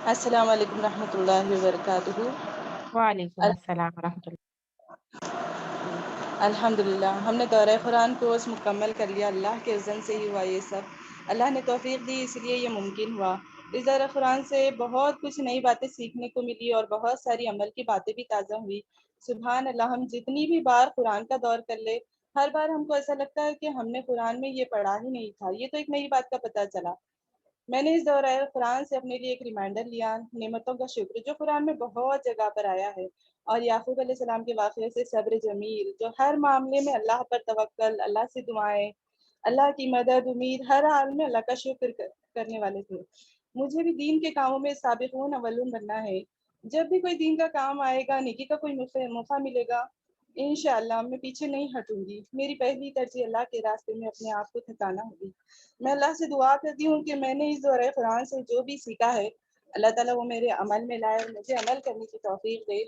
السلام علیکم رحمۃ اللہ وبرکاتہ. وعلیکم السلام ورحمۃ اللہ. الحمدللہ ہم نے دورہ قرآن کورس مکمل کر لیا. اللہ کے اذن سے ہی ہوا یہ سب. اللہ نے توفیق دی، اس لیے یہ ممکن ہوا. اس دورہ قرآن سے بہت کچھ نئی باتیں سیکھنے کو ملی اور بہت ساری عمل کی باتیں بھی تازہ ہوئی۔ سبحان اللہ، ہم جتنی بھی بار قرآن کا دور کر لے، ہر بار ہم کو ایسا لگتا ہے کہ ہم نے قرآن میں یہ پڑھا ہی نہیں تھا، یہ تو ایک نئی بات کا پتہ چلا۔ میں نے اس دورہ قرآن سے اپنے لیے ایک ریمائنڈر لیا، نعمتوں کا شکر جو قرآن میں بہت جگہ پر آیا ہے، اور یعقوب علیہ السلام کے واقعے سے صبر جمیل، جو ہر معاملے میں اللہ پر توکل، اللہ سے دعائیں، اللہ کی مدد، امید، ہر حال میں اللہ کا شکر کرنے والے تھے۔ مجھے بھی دین کے کاموں میں سابقون اولون بننا ہے۔ جب بھی کوئی دین کا کام آئے گا، نیکی کا کوئی موقع ملے گا، انشاءاللہ میں پیچھے نہیں ہٹوں گی۔ میری پہلی ترجیح اللہ کے راستے میں اپنے آپ کو تھکانا ہوگی۔ میں اللہ سے دعا کرتی ہوں کہ میں نے اس دورہ قرآن سے جو بھی سیکھا ہے، اللہ تعالیٰ وہ میرے عمل میں لائے اور مجھے عمل کرنے کی توفیق دے۔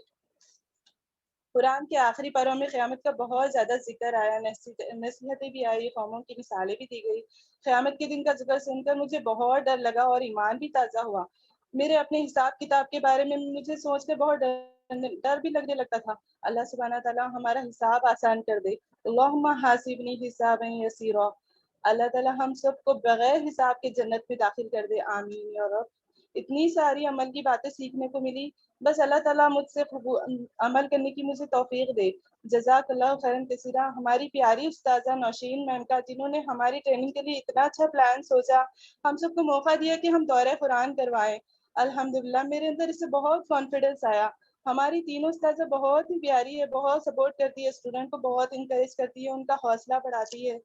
قرآن کے آخری پاروں میں قیامت کا بہت زیادہ ذکر آیا، نصیحتیں بھی آئی، قوموں کی مثالیں بھی دی گئی۔ قیامت کے دن کا ذکر سن کر مجھے بہت ڈر لگا اور ایمان بھی تازہ ہوا۔ میرے اپنے حساب کتاب کے بارے میں مجھے سوچ کر بہت ڈر بھی لگنے لگتا تھا۔ اللہ سبحانہ تعالیٰ ہمارا حساب آسان کر دے۔ اللہم حاسبنی حسابا یسیرا۔ اللہ تعالیٰ ہم سب کو بغیر حساب کے جنت میں داخل کر دے، آمین یا رب۔ اتنی ساری عمل کی باتیں سیکھنے کو ملی، بس اللہ تعالیٰ مجھ سے عمل کرنے کی مجھے توفیق دے۔ جزاک اللہ خیرن کثیرا۔ ہماری پیاری استاذہ نوشین میم کا، جنہوں نے ہماری ٹریننگ کے لیے اتنا اچھا پلان سوچا، ہم سب کو موقع دیا کہ ہم دورہ قرآن کروائیں۔ الحمدللہ میرے اندر اس سے بہت کانفیڈنس آیا۔ ہماری تینوں استاذہ بہت ہی پیاری ہے، بہت سپورٹ کرتی ہے، اسٹوڈنٹ کو بہت انکریج کرتی ہے، ان کا حوصلہ بڑھاتی ہے۔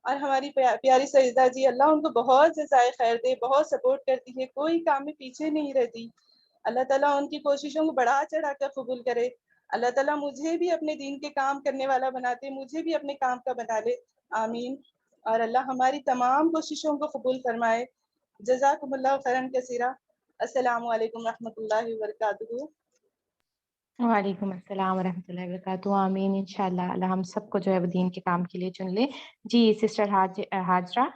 اور ہماری پیاری سجدہ جی، اللہ ان کو بہت جزائے خیر دے، بہت سپورٹ کرتی ہے، کوئی کام میں پیچھے نہیں رہتی۔ اللہ تعالیٰ ان کی کوششوں کو بڑھا چڑھا کر قبول کرے۔ اللہ تعالیٰ مجھے بھی اپنے دین کے کام کرنے والا بناتے، مجھے بھی اپنے کام کا بنا لے، آمین۔ اور اللہ ہماری تمام کوششوں کو قبول فرمائے۔ جزاکم اللہ خیرن کثیرا۔ السلام علیکم ورحمۃ اللہ وبرکاتہ۔ وعلیکم السلام ورحمۃ اللہ وبرکاتہ، آمین انشاءاللہ۔ اللہ ہم سب کو جو ہے وہ دین کے کام کے لیے چن لے۔ جی سسٹر ہاجرہ۔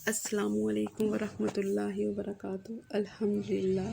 السلام علیکم ورحمۃ اللہ وبرکاتہ۔ الحمدللہ،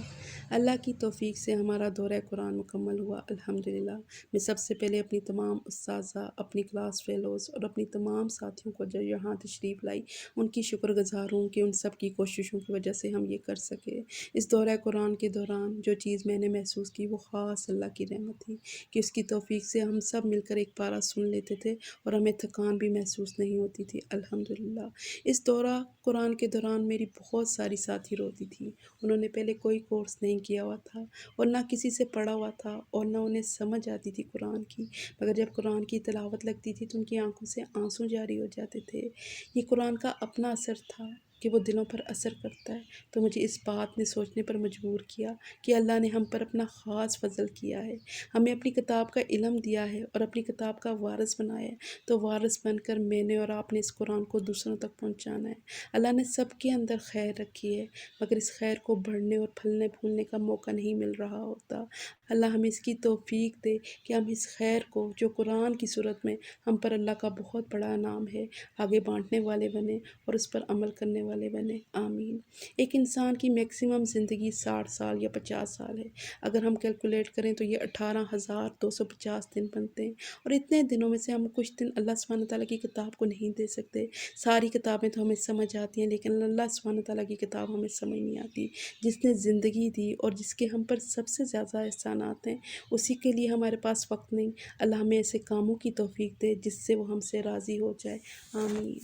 اللہ کی توفیق سے ہمارا دورہ قرآن مکمل ہوا، الحمدللہ۔ میں سب سے پہلے اپنی تمام اساتذہ، اپنی کلاس فیلوز اور اپنی تمام ساتھیوں کو جو یہاں تشریف لائی، ان کی شکر گزار ہوں کہ ان سب کی کوششوں کی وجہ سے ہم یہ کر سکے۔ اس دورہ قرآن کے دوران جو چیز میں نے محسوس کی وہ خاص اللہ کی رحمت تھی کہ اس کی توفیق سے ہم سب مل کر ایک پارہ سن لیتے تھے اور ہمیں تھکان بھی محسوس نہیں ہوتی تھی، الحمدللہ۔ اس دورہ قرآن کے دوران میری بہت ساری ساتھی روتی تھیں۔ انہوں نے پہلے کوئی کورس نہیں کیا ہوا تھا اور نہ کسی سے پڑھا ہوا تھا اور نہ انہیں سمجھ آتی تھی قرآن کی، مگر جب قرآن کی تلاوت لگتی تھی تو ان کی آنکھوں سے آنسو جاری ہو جاتے تھے۔ یہ قرآن کا اپنا اثر تھا کہ وہ دلوں پر اثر کرتا ہے، تو مجھے اس بات نے سوچنے پر مجبور کیا کہ اللہ نے ہم پر اپنا خاص فضل کیا ہے، ہمیں اپنی کتاب کا علم دیا ہے اور اپنی کتاب کا وارث بنایا ہے، تو وارث بن کر میں نے اور آپ نے اس قرآن کو دوسروں تک پہنچانا ہے۔ اللہ نے سب کے اندر خیر رکھی ہے، مگر اس خیر کو بڑھنے اور پھلنے پھولنے کا موقع نہیں مل رہا ہوتا۔ اللہ ہمیں اس کی توفیق دے کہ ہم اس خیر کو جو قرآن کی صورت میں ہم پر اللہ کا بہت بڑا انعام ہے، آگے بانٹنے والے بنے اور اس پر عمل کرنے والے بنے، آمین۔ ایک انسان کی میکسیمم زندگی 60 سال یا 50 سال ہے۔ اگر ہم کیلکولیٹ کریں تو یہ 18,250 دن بنتے ہیں، اور اتنے دنوں میں سے ہم کچھ دن اللہ سبحانہ تعالیٰ کی کتاب کو نہیں دے سکتے۔ ساری کتابیں تو ہمیں سمجھ آتی ہیں لیکن اللہ سبحانہ تعالیٰ کی کتاب ہمیں سمجھ نہیں آتی۔ جس نے زندگی دی اور جس کے ہم پر سب سے زیادہ احسانات ہیں، اسی کے لیے ہمارے پاس وقت نہیں۔ اللہ ہمیں ایسے کاموں کی توفیق دے جس سے وہ ہم سے راضی ہو جائے، آمین۔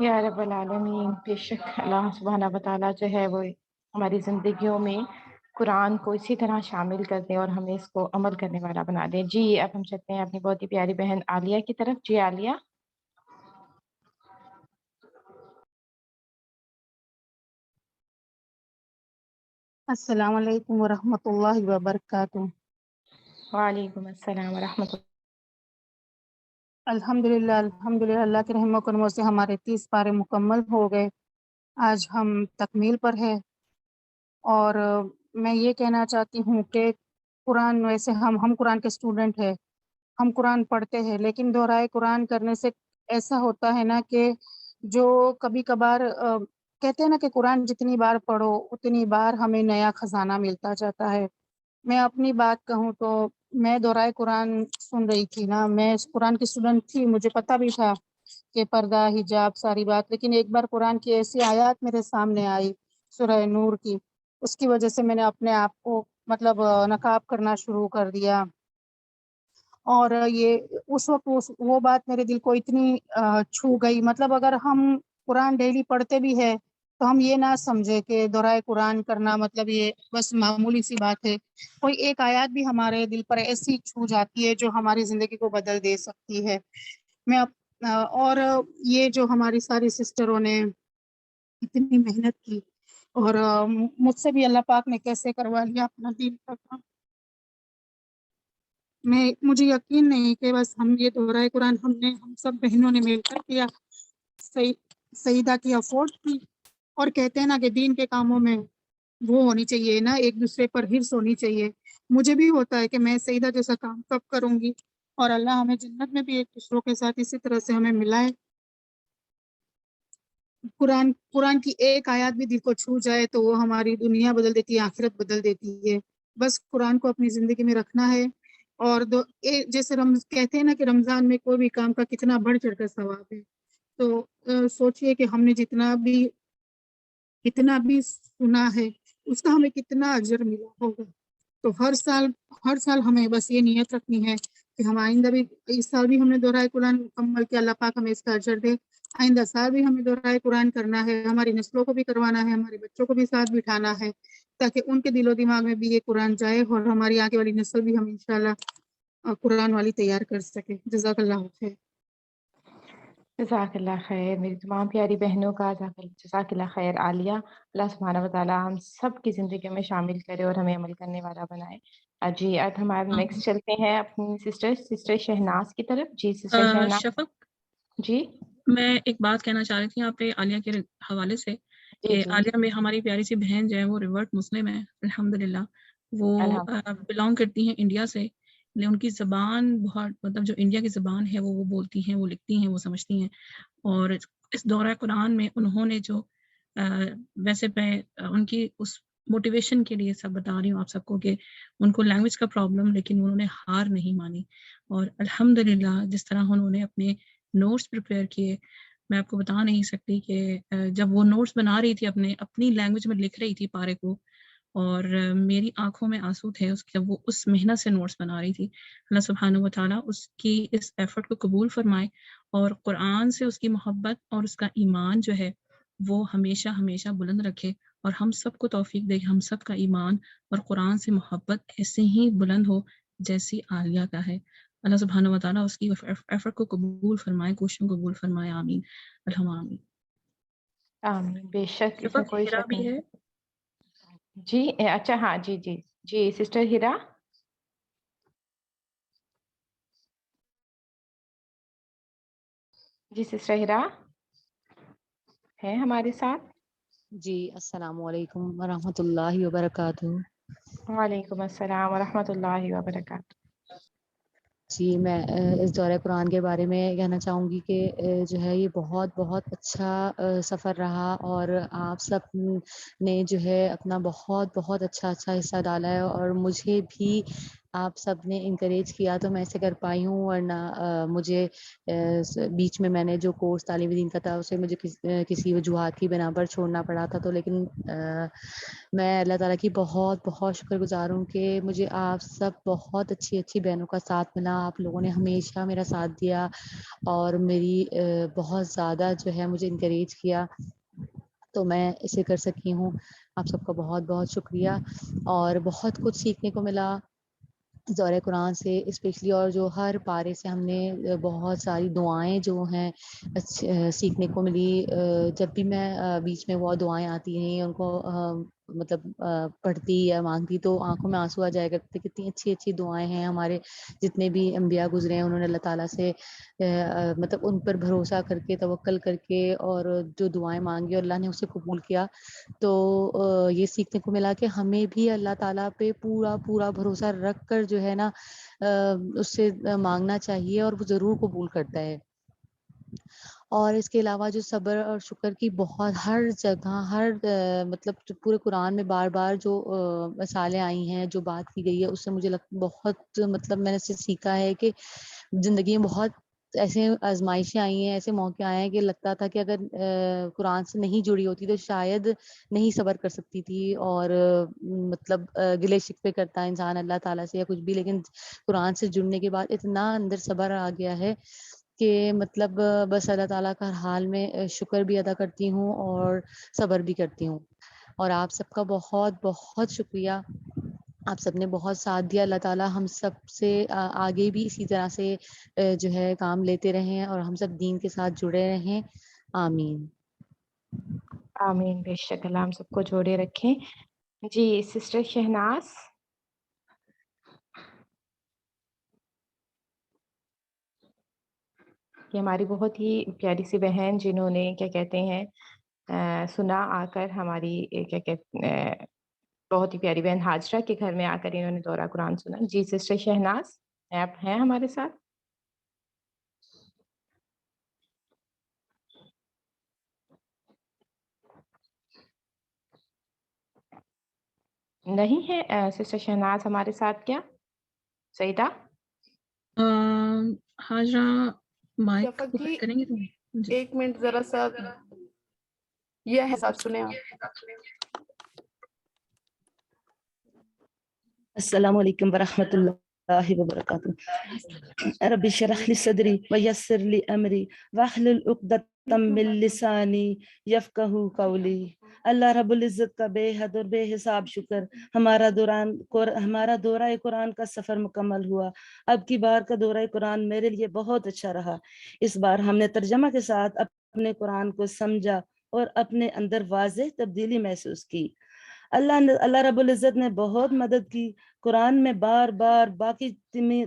یا رب العالمین، بے شک اللہ سبحانہ وتعالیٰ جو ہے وہ ہماری زندگیوں میں قرآن کو اسی طرح شامل کر دیں اور ہمیں اس کو عمل کرنے والا بنا دیں۔ جی اب ہم چلتے ہیں اپنی بہت ہی پیاری بہن عالیہ کی طرف۔ جی عالیہ۔ السلام علیکم ورحمۃ اللہ وبرکاتہ۔ وعلیکم السلام ورحمۃ اللہ۔ الحمدللہ الحمدللہ، اللہ کے رحم و کرم سے ہمارے 30 پارے مکمل ہو گئے۔ آج ہم تکمیل پر ہے، اور میں یہ کہنا چاہتی ہوں کہ قرآن، ویسے ہم قرآن کے اسٹوڈنٹ ہیں، ہم قرآن پڑھتے ہیں، لیکن دورائے قرآن کرنے سے ایسا ہوتا ہے نا کہ جو کبھی کبھار کہتے ہیں نا کہ قرآن جتنی بار پڑھو اتنی بار ہمیں نیا خزانہ ملتا جاتا ہے۔ میں اپنی بات کہوں تو میں دورائے قرآن سن رہی تھی نا، میں قرآن کی اسٹوڈنٹ تھی، مجھے پتہ بھی تھا کہ پردہ حجاب ساری بات، لیکن ایک بار قرآن کی ایسی آیات میرے سامنے آئی سورہ نور کی، اس کی وجہ سے میں نے اپنے آپ کو مطلب نقاب کرنا شروع کر دیا. اور یہ اس وقت وہ بات میرے دل کو اتنی چھو گئی. مطلب اگر ہم قرآن ڈیلی پڑھتے بھی ہے تو ہم یہ نہ سمجھے کہ دورائے قرآن کرنا مطلب یہ بس معمولی سی بات ہے. کوئی ایک آیات بھی ہمارے دل پر ایسی چھو جاتی ہے جو ہماری زندگی کو بدل دے سکتی ہے. میں اور یہ جو ہماری ساری سسٹروں نے اتنی محنت کی اور مجھ سے بھی اللہ پاک نے کیسے کروا لیا اپنا دین کا کام، مجھے یقین نہیں کہ بس ہم یہ دورائے قرآن ہم سب بہنوں نے مل کر کیا، سیدہ کی افورڈ کی. اور کہتے ہیں نا کہ دین کے کاموں میں وہ ہونی چاہیے نا، ایک دوسرے پر حرص ہونی چاہیے. مجھے بھی ہوتا ہے کہ میں سیدہ جیسا کام کب کروں گی، اور اللہ ہمیں جنت میں بھی ایک دوسروں کے ساتھ اسی طرح سے ہمیں ملائے. قرآن کی ایک آیات بھی دل کو چھو جائے تو وہ ہماری دنیا بدل دیتی ہے، آخرت بدل دیتی ہے. بس قرآن کو اپنی زندگی میں رکھنا ہے. اور جیسے کہتے ہیں نا کہ رمضان میں کوئی بھی کام کا کتنا بڑھ چڑھ کر ثواب ہے، تو سوچئے کہ ہم نے جتنا بھی سنا ہے اس کا ہمیں کتنا اجر ملا ہوگا. تو ہر سال ہمیں بس یہ نیت رکھنی ہے کہ ہم آئندہ بھی، اس سال بھی ہم نے دورائے قرآن مکمل کیا، اللہ پاک ہمیں اس کا اجر دے. آئندہ سال بھی ہمیں دورائے قرآن کرنا ہے، ہماری نسلوں کو بھی کروانا ہے، ہمارے بچوں کو بھی ساتھ بٹھانا ہے، تاکہ ان کے دل و دماغ میں بھی یہ قرآن جائے اور ہماری آگے والی نسل بھی ہم انشاءاللہ قرآن والی تیار کر سکے. جزاک اللہ خیر. جزاک اللہ خیر میری تمام پیاری بہنوں کا، جزاک اللہ خیر عالیہ. اللہ سبحانہ و تعالیٰ ہم سب کی زندگی میں شامل کرے اور ہمیں عمل کرنے والا بنائے. جی اب ہمارے نیکسٹ چلتے ہیں اپنی سسٹر شہناز کی طرف. جی سسٹر شہناز. شفق، جی میں ایک بات کہنا چاہ رہی تھی آپ پہ عالیہ کے حوالے سے کہ جی عالیہ میں ہماری پیاری سی بہن جو ہے وہ ریورٹ مسلم ہے الحمدللہ. وہ بلانگ کرتی ہیں انڈیا سے، لیکن ان کی زبان بہت مطلب جو انڈیا کی زبان ہے وہ بولتی ہیں، وہ لکھتی ہیں، وہ سمجھتی ہیں. اور اس دورہ قرآن میں انہوں نے جو ویسے میں ان کی اس موٹیویشن کے لیے سب بتا رہی ہوں آپ سب کو کہ ان کو لینگویج کا پرابلم، لیکن انہوں نے ہار نہیں مانی. اور الحمدللہ جس طرح انہوں نے اپنے نوٹس پریپیئر کیے، میں آپ کو بتا نہیں سکتی کہ جب وہ نوٹس بنا رہی تھی اپنی لینگویج میں لکھ رہی تھی پارے کو، اور میری آنکھوں میں آنسو تھے جب وہ اس محنت سے نوٹس بنا رہی تھی. اللہ سبحانہ و تعالیٰ اس کی اس ایفرٹ کو قبول فرمائے اور قرآن سے اس کی محبت اور اس کا ایمان جو ہے وہ ہمیشہ ہمیشہ بلند رکھے، اور ہم سب کو توفیق دے کہ ہم سب کا ایمان اور قرآن سے محبت ایسے ہی بلند ہو جیسی عالیہ کا ہے. اللہ سبحانہ و تعالیٰ اس کی ایفرٹ کو قبول فرمائے، کوششوں کو قبول فرمائے. آمین اللہم آمین. آمین. بے شک اس میں شفق کوئی ہیرا شک بھی نہیں. ہے. جی اچھا ہاں جی سسٹر ہیرا. جی سسٹر ہیرا ہے ہمارے ساتھ. جی السلام علیکم ورحمۃ اللہ وبرکاتہ. وعلیکم السلام ورحمۃ اللہ وبرکاتہ. جی میں اس دورہ قرآن کے بارے میں کہنا چاہوں گی کہ جو ہے یہ بہت بہت اچھا سفر رہا، اور آپ سب نے جو ہے اپنا بہت بہت اچھا حصہ ڈالا ہے، اور مجھے بھی آپ سب نے انکریج کیا تو میں ایسے کر پائی ہوں. ورنہ مجھے بیچ میں نے جو کورس تعلیم دین کا تھا اسے مجھے کسی وجوہات کی بنا پر چھوڑنا پڑا تھا. تو لیکن میں اللہ تعالیٰ کی بہت بہت شکر گزار ہوں کہ مجھے آپ سب بہت اچھی بہنوں کا ساتھ ملا. آپ لوگوں نے ہمیشہ میرا ساتھ دیا اور میری بہت زیادہ جو ہے مجھے انکریج کیا، تو میں اسے کر سکی ہوں. آپ سب کا بہت بہت شکریہ. اور بہت کچھ سیکھنے کو ملا دورہ قرآن سے اسپیشلی، اور جو ہر پارے سے ہم نے بہت ساری دعائیں جو ہیں سیکھنے کو ملی. جب بھی میں بیچ میں وہ دعائیں آتی ہیں ان کو مطلب پڑھتی یا مانگتی تو آنکھوں میں آنسو آ جایا کرتے. کتنی اچھی دعائیں ہیں. ہمارے جتنے بھی انبیاء گزرے ہیں انہوں نے اللہ تعالیٰ سے مطلب ان پر بھروسہ کر کے توکل کر کے اور جو دعائیں مانگی اور اللہ نے اسے قبول کیا. تو یہ سیکھنے کو ملا کہ ہمیں بھی اللہ تعالیٰ پہ پورا بھروسہ رکھ کر جو ہے نا اس سے مانگنا چاہیے، اور وہ ضرور قبول کرتا ہے. اور اس کے علاوہ جو صبر اور شکر کی بہت ہر جگہ مطلب جو پورے قرآن میں بار بار جو مثالیں آئی ہیں، جو بات کی گئی ہے، اس سے مجھے بہت مطلب میں نے اس سے سیکھا ہے کہ زندگی میں بہت ایسے آزمائشیں آئی ہیں، ایسے موقع آئے ہیں کہ لگتا تھا کہ اگر قرآن سے نہیں جڑی ہوتی تو شاید نہیں صبر کر سکتی تھی، اور مطلب گلے شکوے کرتا ہے انسان اللہ تعالیٰ سے یا کچھ بھی، لیکن قرآن سے جڑنے کے بعد اتنا اندر صبر آ گیا ہے کہ مطلب بس اللہ تعالیٰ کا ہر حال میں شکر بھی ادا کرتی ہوں اور صبر بھی کرتی ہوں. اور آپ سب کا بہت بہت شکریہ، آپ سب نے بہت ساتھ دیا. اللہ تعالیٰ ہم سب سے آگے بھی اسی طرح سے جو ہے کام لیتے رہیں اور ہم سب دین کے ساتھ جڑے رہیں. آمین. آمین. بے شک اللہ ہم سب کو جوڑے رکھیں. جی سسٹر شہناز. یہ ہماری بہت ہی پیاری سی بہن جنہوں نے کیا کہتے ہیں سنا آ کر ہماری کیا کہتے بہت ہی پیاری بہن حاجرہ کے گھر میں آ کر انہوں نے دورہ قرآن سنا. جی سسٹر شہناز آپ ہیں ہمارے ساتھ؟ نہیں ہے سسٹر شہناز ہمارے ساتھ کیا؟ سعیدہ حاجرہ مائک شفق اوپن جی کریں گے تو جی. ایک منٹ ذرا سا یہ ہے ساتھ سنیں آپ. السلام علیکم ورحمۃ اللہ وبرکاتہ. رب اشرح لی صدری ویسر لی امری واحلل عقدۃ من لسانی یفقہوا قولی. اللہ رب العزت کا بے حد اور بے حساب شکر. ہمارا دورہ قرآن کا سفر مکمل ہوا. اب کی بار کا دورہ قرآن میرے لیے بہت اچھا رہا. اس بار ہم نے ترجمہ کے ساتھ اپنے قرآن کو سمجھا اور اپنے اندر واضح تبدیلی محسوس کی. اللہ رب العزت نے بہت مدد کی. قرآن میں بار بار باقی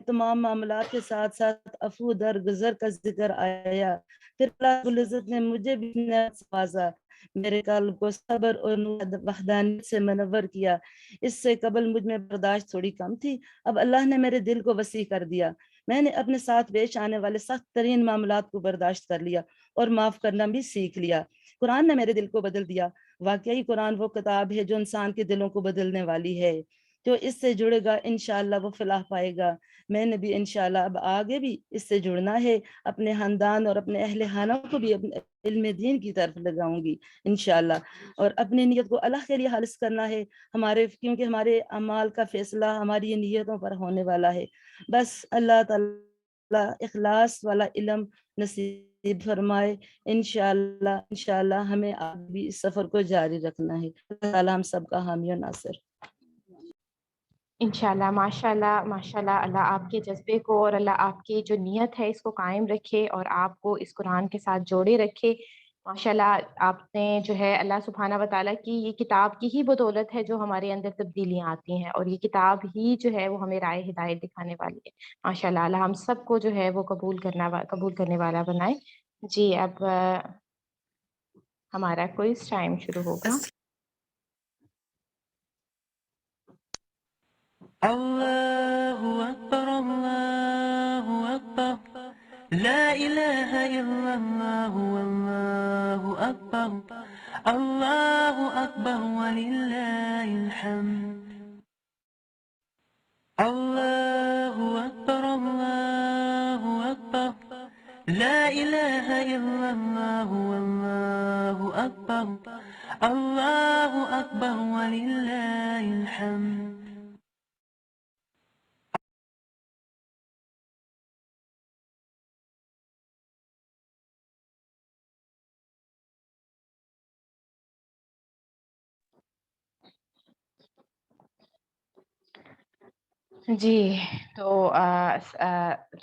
تمام معاملات کے ساتھ ساتھ عفو درگزر کا ذکر آیا. پھر اللہ رب العزت نے مجھے بھی نوازا، میرے قلب کو صبر اور وحدانیت سے منور کیا. اس سے قبل مجھ میں برداشت تھوڑی کم تھی، اب اللہ نے میرے دل کو وسیع کر دیا. میں نے اپنے ساتھ پیش آنے والے سخت ترین معاملات کو برداشت کر لیا اور معاف کرنا بھی سیکھ لیا. قرآن نے میرے دل کو بدل دیا. واقعی قرآن وہ کتاب ہے جو انسان کے دلوں کو بدلنے والی ہے. جو اس سے جڑے گا انشاءاللہ وہ فلاح پائے گا. میں نے بھی انشاءاللہ اب آگے بھی اس سے جڑنا ہے. اپنے خاندان اور اپنے اہل خانہ کو بھی اپنے علم دین کی طرف لگاؤں گی انشاءاللہ. اور اپنی نیت کو اللہ کے لیے خالص کرنا ہے کیونکہ ہمارے اعمال کا فیصلہ ہماری نیتوں پر ہونے والا ہے. بس اللہ تعالی اخلاص والا علم نصیب فرمائے. انشاءاللہ ہمیں آگے بھی اس سفر کو جاری رکھنا ہے. اللہ تعالی ہم سب کا حامی و ناصر. انشاءاللہ. ماشاءاللہ ماشاءاللہ. اللہ آپ کے جذبے کو اور اللہ آپ کی جو نیت ہے اس کو قائم رکھے اور آپ کو اس قرآن کے ساتھ جوڑے رکھے. ماشاءاللہ آپ نے جو ہے اللہ سبحانہ و تعالیٰ کی یہ کتاب کی ہی بدولت ہے جو ہمارے اندر تبدیلیاں آتی ہیں، اور یہ کتاب ہی جو ہے وہ ہمیں راہ ہدایت دکھانے والی ہے. ماشاءاللہ اللہ ہم سب کو جو ہے وہ قبول کرنے والا بنائے. جی اب ہمارا کوئز ٹائم شروع ہوگا. الله أكبر الله أكبر لا إله إلا الله والله أكبر الله أكبر ولله الحمد. الله أكبر الله أكبر لا إله إلا الله والله أكبر الله أكبر ولله الحمد. جی تو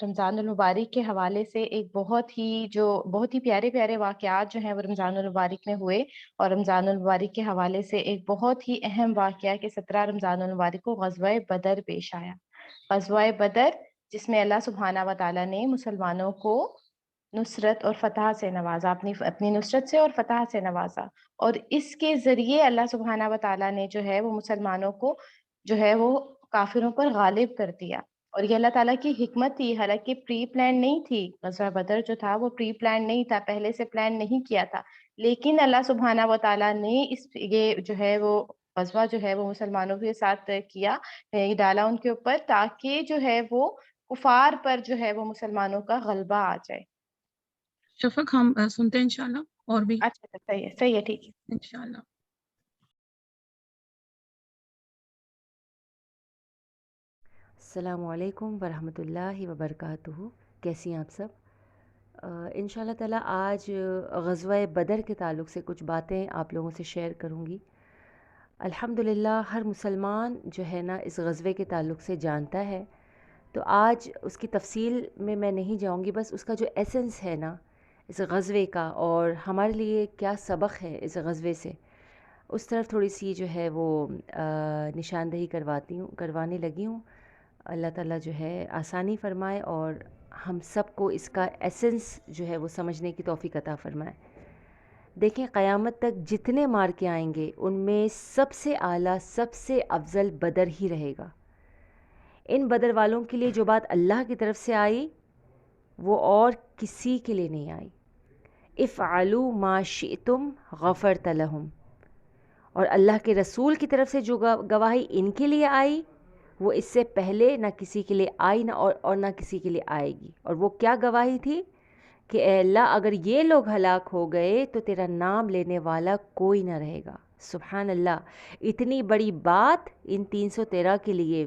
رمضان المبارک کے حوالے سے ایک بہت ہی پیارے واقعات جو ہیں وہ رمضان المبارک میں ہوئے. اور رمضان المبارک کے حوالے سے ایک بہت ہی اہم واقعہ کہ 17 رمضان المبارک کو غزوہ بدر پیش آیا. غزوہ بدر جس میں اللہ سبحانہ و تعالیٰ نے مسلمانوں کو نصرت اور فتح سے نوازا، اپنی نصرت سے اور فتح سے نوازا. اور اس کے ذریعے اللہ سبحانہ و تعالیٰ نے جو ہے وہ مسلمانوں کو جو ہے وہ کافروں پر غالب کر دیا. اور یہ اللہ تعالیٰ کی حکمت تھی، حالانکہ پری پلان نہیں تھی. غزوہ بدر جو تھا وہ پری پلان نہیں تھا، پہلے سے پلان نہیں کیا تھا، لیکن اللہ سبحانہ و تعالیٰ نے یہ جو ہے وہ غزوہ جو ہے وہ مسلمانوں کے ساتھ کیا، یہ ڈالا ان کے اوپر تاکہ جو ہے وہ کفار پر جو ہے وہ مسلمانوں کا غلبہ آ جائے. شفق ہم سنتے ہیں انشاءاللہ اور بھی اچھا صحیح ہے ٹھیک ہے. انشاءاللہ. السلام علیکم ورحمۃ اللہ وبرکاتہ. کیسی ہیں آپ سب؟ ان شاء اللہ تعالیٰ آج غزوہ بدر کے تعلق سے کچھ باتیں آپ لوگوں سے شیئر کروں گی. الحمدللہ ہر مسلمان جو ہے نا اس غزوے کے تعلق سے جانتا ہے، تو آج اس کی تفصیل میں نہیں جاؤں گی، بس اس کا جو ایسنس ہے نا اس غزوے کا اور ہمارے لیے کیا سبق ہے اس غزوے سے، اس طرف تھوڑی سی جو ہے وہ نشاندہی کروانے لگی ہوں. اللہ تعالیٰ جو ہے آسانی فرمائے اور ہم سب کو اس کا ایسنس جو ہے وہ سمجھنے کی توفیق عطا فرمائے. دیکھیں قیامت تک جتنے مارکے آئیں گے ان میں سب سے اعلیٰ سب سے افضل بدر ہی رہے گا. ان بدر والوں کے لیے جو بات اللہ کی طرف سے آئی وہ اور کسی کے لیے نہیں آئی. افعلوا ما شئتم غفرت لہم. اور اللہ کے رسول کی طرف سے جو گواہی ان کے لیے آئی وہ اس سے پہلے نہ کسی کے لیے آئی نہ اور نہ کسی کے لیے آئے گی. اور وہ کیا گواہی تھی کہ اے اللہ اگر یہ لوگ ہلاک ہو گئے تو تیرا نام لینے والا کوئی نہ رہے گا. سبحان اللہ، اتنی بڑی بات ان 313 کے لیے،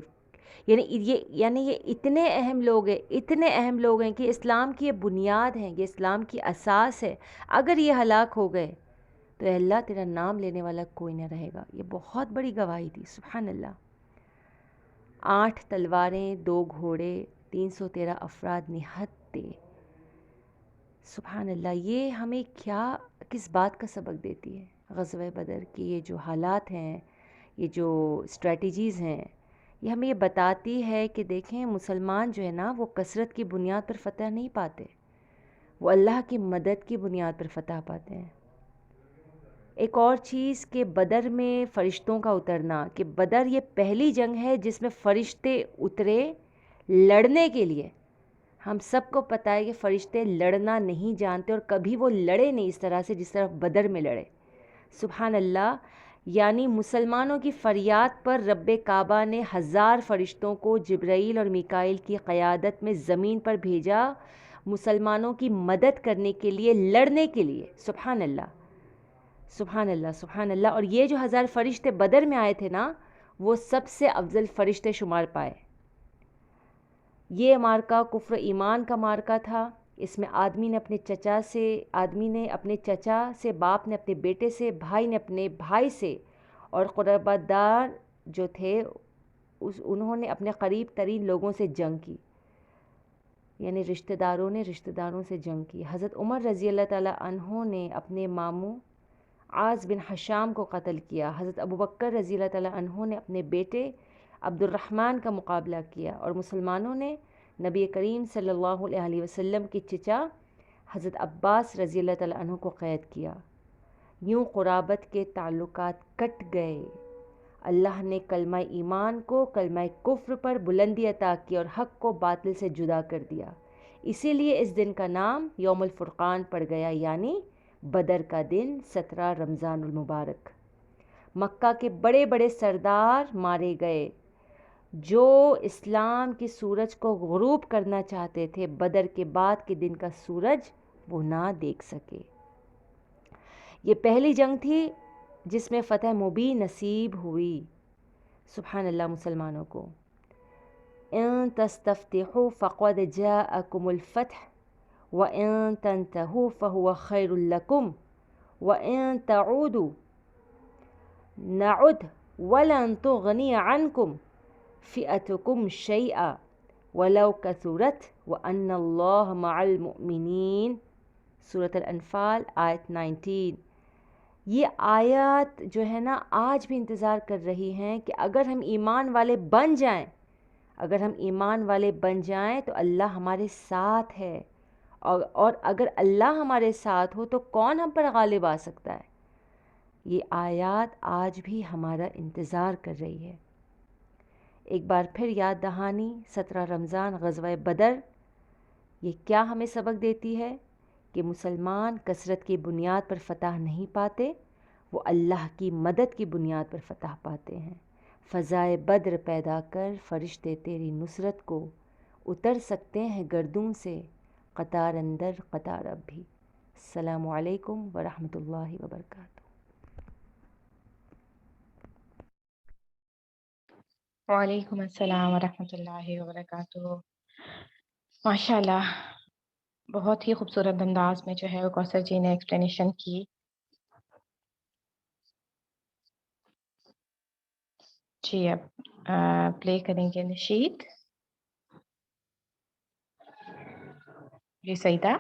یعنی یہ اتنے اہم لوگ ہیں کہ اسلام کی یہ بنیاد ہیں، یہ اسلام کی اساس ہے. اگر یہ ہلاک ہو گئے تو اے اللہ تیرا نام لینے والا کوئی نہ رہے گا. یہ بہت بڑی گواہی تھی. سبحان اللہ. 8 تلواریں، 2 گھوڑے، 313 افراد نہتے. سبحان اللہ. یہ ہمیں کس بات کا سبق دیتی ہے غزوہ بدر کی؟ یہ جو حالات ہیں، یہ جو اسٹریٹجیز ہیں، یہ ہمیں یہ بتاتی ہے کہ دیکھیں مسلمان جو ہے نا وہ کثرت کی بنیاد پر فتح نہیں پاتے، وہ اللہ کی مدد کی بنیاد پر فتح پاتے ہیں. ایک اور چیز کہ بدر میں فرشتوں کا اترنا، کہ بدر یہ پہلی جنگ ہے جس میں فرشتے اترے لڑنے کے لیے. ہم سب کو پتہ ہے کہ فرشتے لڑنا نہیں جانتے اور کبھی وہ لڑے نہیں اس طرح سے جس طرح بدر میں لڑے. سبحان اللہ. یعنی مسلمانوں کی فریاد پر رب کعبہ نے 1000 فرشتوں کو جبرائیل اور میکائیل کی قیادت میں زمین پر بھیجا مسلمانوں کی مدد کرنے کے لیے، لڑنے کے لیے. سبحان اللہ سبحان اللہ سبحان اللہ. اور یہ جو 1000 فرشتے بدر میں آئے تھے نا وہ سب سے افضل فرشتے شمار پائے. یہ مارکہ کفر ایمان کا مارکہ تھا. اس میں آدمی نے اپنے چچا سے، باپ نے اپنے بیٹے سے، بھائی نے اپنے بھائی سے، اور قربہ دار جو تھے انہوں نے اپنے قریب ترین لوگوں سے جنگ کی، یعنی رشتہ داروں نے رشتہ داروں سے جنگ کی. حضرت عمر رضی اللہ تعالیٰ عنہ نے اپنے ماموں عاص بن حشام کو قتل کیا. حضرت ابوبکر رضی اللہ تعالیٰ عنہ نے اپنے بیٹے عبد الرحمن کا مقابلہ کیا، اور مسلمانوں نے نبی کریم صلی اللہ علیہ وسلم کے چچا حضرت عباس رضی اللہ تعالیٰ عنہ کو قید کیا. یوں قرابت کے تعلقات کٹ گئے. اللہ نے کلمہ ایمان کو کلمہ کفر پر بلندی عطا کی اور حق کو باطل سے جدا کر دیا. اسی لیے اس دن کا نام یوم الفرقان پڑ گیا، یعنی بدر کا دن 17 رمضان المبارک. مکہ کے بڑے بڑے سردار مارے گئے جو اسلام کی سورج کو غروب کرنا چاہتے تھے. بدر کے بعد کے دن کا سورج وہ نہ دیکھ سکے. یہ پہلی جنگ تھی جس میں فتح مبین نصیب ہوئی. سبحان اللہ مسلمانوں کو. ان تستفتحوا فقد جاءکم الفتح وَإِن تَنْتَهُوا فَهُوَ خَيْرٌ لَكُمْ وَإِن تَعُودُوا نَعُدْ وَلَن تُغْنِيَ عَنْكُمْ فِئَتُكُمْ شَيْئًا وَلَوْ كَثُرَتْ وَأَنَّ اللَّهَ مَعَ الْمُؤْمِنِينَ. سورۃ الانفال آیت 19. یہ آیات جو ہے نا آج بھی انتظار کر رہی ہیں کہ اگر ہم ایمان والے بن جائیں تو اللہ ہمارے ساتھ ہے، اور اگر اللہ ہمارے ساتھ ہو تو کون ہم پر غالب آ سکتا ہے. یہ آیات آج بھی ہمارا انتظار کر رہی ہے. ایک بار پھر یاد دہانی 17 رمضان غزوہ بدر، یہ کیا ہمیں سبق دیتی ہے کہ مسلمان کثرت کی بنیاد پر فتح نہیں پاتے، وہ اللہ کی مدد کی بنیاد پر فتح پاتے ہیں۔ فضائے بدر پیدا کر فرشتے تیری نصرت کو، اتر سکتے ہیں گردوں سے قطار اندر قطار اب بھی۔ السلام علیکم ورحمۃ اللہ وبرکاتہ۔ وعلیکم السلام ورحمۃ اللہ وبرکاتہ۔ ماشاء اللہ، بہت ہی خوبصورت انداز میں جو ہے وہ کوثر جی نے ایکسپلینیشن کی۔ جی اب پلے کریں گے نشید۔ جی سعیدہ۔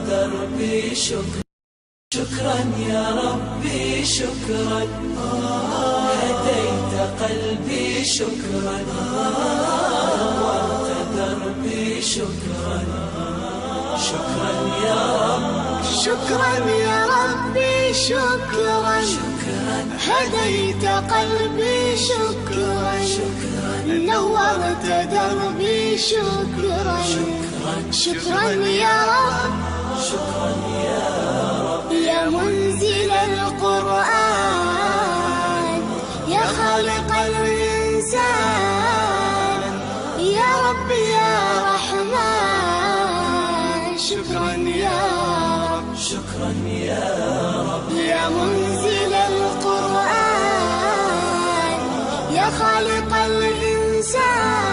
دربي شكرا يا ربي شكرا، هديت قلبي شكرا، نورت دربي شكرا، شكرا يا رب، شكرا يا ربي شكرا، هديت قلبي شكرا، نورت دربي شكرا، شكرا يا رب، شكرا يا رب، يا منزل القرآن، يا خالق الإنسان، يا رب يا رحمن، شكرا يا رب، شكرا يا رب، يا منزل القرآن، يا خالق الإنسان،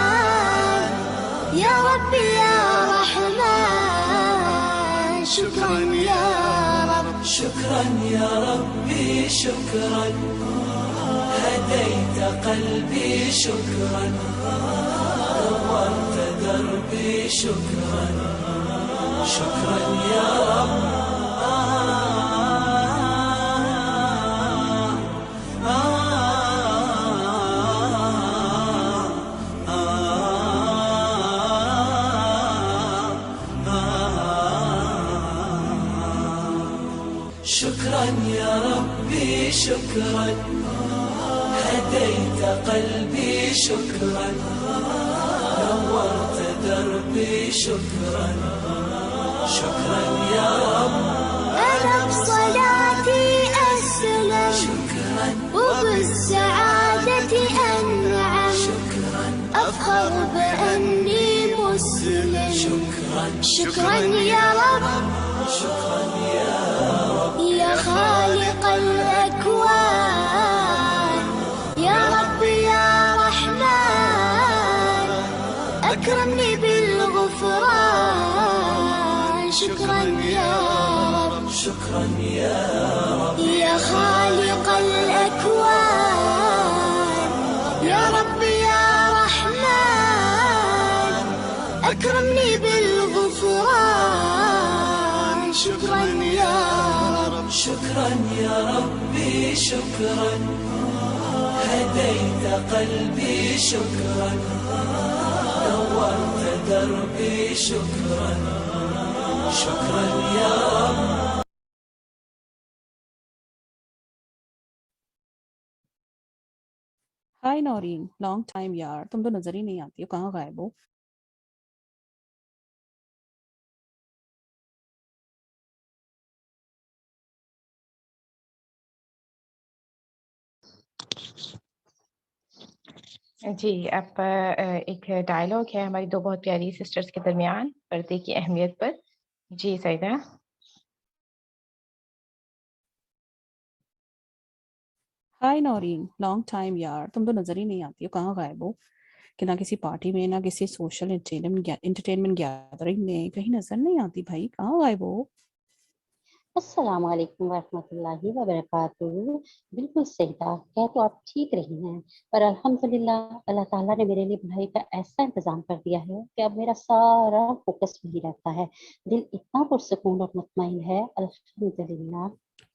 يا رب يا رحمن، شكرا يا رب، شكرا يا ربي شكرا، هديت قلبي شكرا، نورت دربي شكرا، شكرا يا رب، شكرا يا ربي شكرا، هديت قلبي شكرا، نورت دربي شكرا، شكرا يا رب، أنا بصلاتي أسلم، شكرا، وبالسعادة أنعم، أفخر بأني مسلم، شكرا يا رب، شكرا يا رب، يا خالق الأكوان، يا رب يا رحمن، أكرمني بالغفران، شكرا يا رب، شكرا يا رب، يا خالق الأكوان، يا رب يا رحمن، أكرمني بالغفران، شكرا يا رب، شكرا يا ربي شكرا، هديت قلبي شكرا، نورت دربي شكرا، شكرا يا رب. ہائے نورین، لانگ ٹائم یار، تم تو نظر ہی نہیں آتی ہو، کہاں غائب ہو؟ جی اب ایک ڈائلاگ ہے ہماری دو بہت پیاری سسٹرز کے درمیان پردے کی اہمیت پر۔ جی سعیدہ۔ ہائے نورین، لانگ ٹائم یار، تم تو نظر ہی نہیں آتی ہو، کہاں غائب ہو؟ کہ نہ کسی پارٹی میں، نہ کسی سوشل انٹرٹینمنٹ گیدرنگ میں، کہیں نظر نہیں آتی بھائی، کہاں غائب ہو؟ السلام علیکم ورحمۃ اللہ وبرکاتہ۔ بالکل صحیح تھا، کہہ تو آپ ٹھیک رہی ہیں، پر الحمدللہ اللہ تعالیٰ نے میرے لیے پڑھائی کا ایسا انتظام کر دیا ہے کہ اب میرا سارا فوکس وہی رہتا ہے، دل اتنا پرسکون اور مطمئن ہے الحمدللہ۔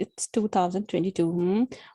It's 2022.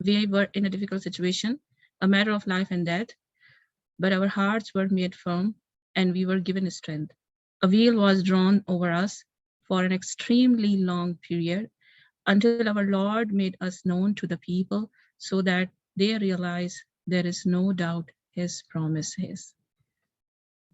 We were in a difficult situation, a matter of life and death, but our hearts were made firm and we were given strength. A veil was drawn over us for an extremely long period until our Lord made us known to the people so that they realize there is no doubt his promises.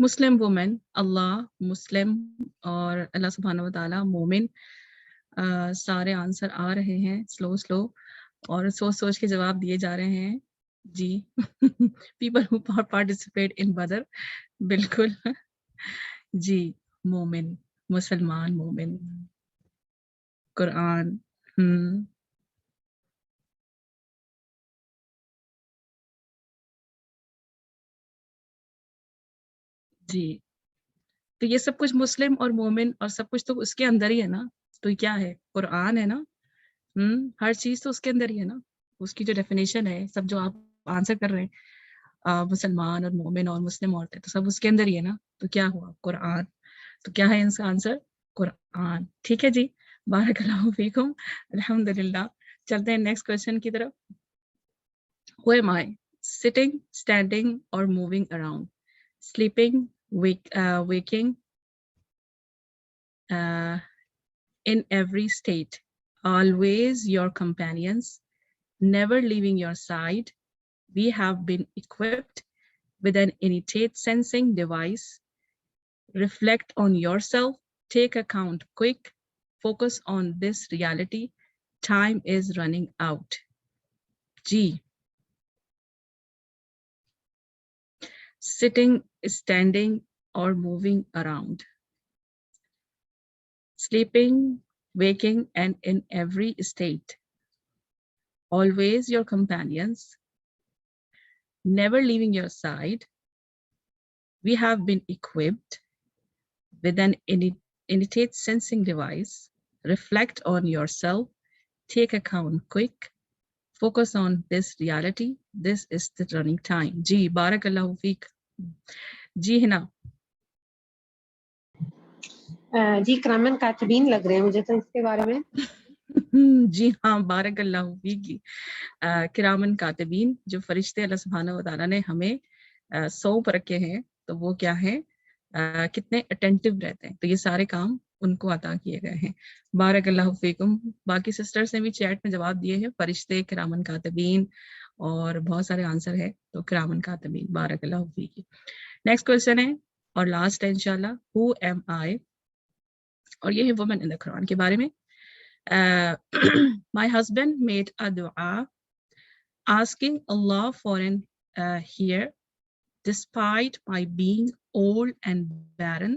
Muslim woman اللہ مسلم اور اللہ سبحانہ و تعالیٰ مومن. سارے آنسر آ رہے ہیں سلو اور سوچ کے جواب دیے جا رہے ہیں جی. پیپل ہو پارٹیسپیٹ ان بدر. بالکل جی. مومن مسلمان مومن قرآن. جی تو یہ سب کچھ مسلم اور مومن اور سب کچھ تو اس کے اندر ہی ہے نا. تو یہ کیا ہے؟ قرآن ہے نا. ہر چیز تو اس کے اندر ہی ہے نا. اس کی جو ڈیفینیشن ہے سب جو آپ آنسر کر رہے ہیں مسلمان اور مومن اور مسلم عورتیں تو سب اس کے اندر ہی ہے نا. تو کیا ہوا؟ قرآن. تو کیا ہے ان کا آنسر؟ قرآن. ٹھیک ہے جی. بارک اللہ فیکم. الحمدللہ. چلتے ہیں نیکسٹ کوشچن کی طرف. Who am I? Sitting, standing or moving around? Sleeping, waking, in every state, always your companions, never leaving your side. We have been equipped with an innate sensing device. Reflect on yourself, take account quick, focus on this reality. Time is running out. G. Sitting, standing or moving around. Sleeping, waking, and in every state. Always your companions. Never leaving your side. We have been equipped with an innate sensing device. Reflect on yourself. Take account quick. Focus on this reality. This is the running time. Ji, barakallahu feek. Ji Hina. جی کرامن کاتبین لگ رہے ہیں مجھے تو اس کے بارے میں. جی ہاں بارک اللہ فیک. کرامن کاتبین جو فرشتے اللہ سبحانہ و تعالیٰ نے ہمیں سونپ رکھے ہیں تو وہ کیا ہیں؟ کتنے اٹینٹیو رہتے ہیں. تو یہ سارے کام ان کو عطا کیے گئے ہیں. بارک اللہ فیکم. باقی سسٹرز نے بھی چیٹ میں جواب دیے ہیں فرشتے کرامن کاتبین اور بہت سارے آنسر ہے تو کرامن کاتبین. بارک اللہ فیک. نیکسٹ کوشچن ہے اور لاسٹ ہے انشاءاللہ. ہو ایم آئی؟ اور یہ ہے وومن ان دا قرآن کے بارے میں. My husband made a dua asking Allah for an heir despite my being old and barren.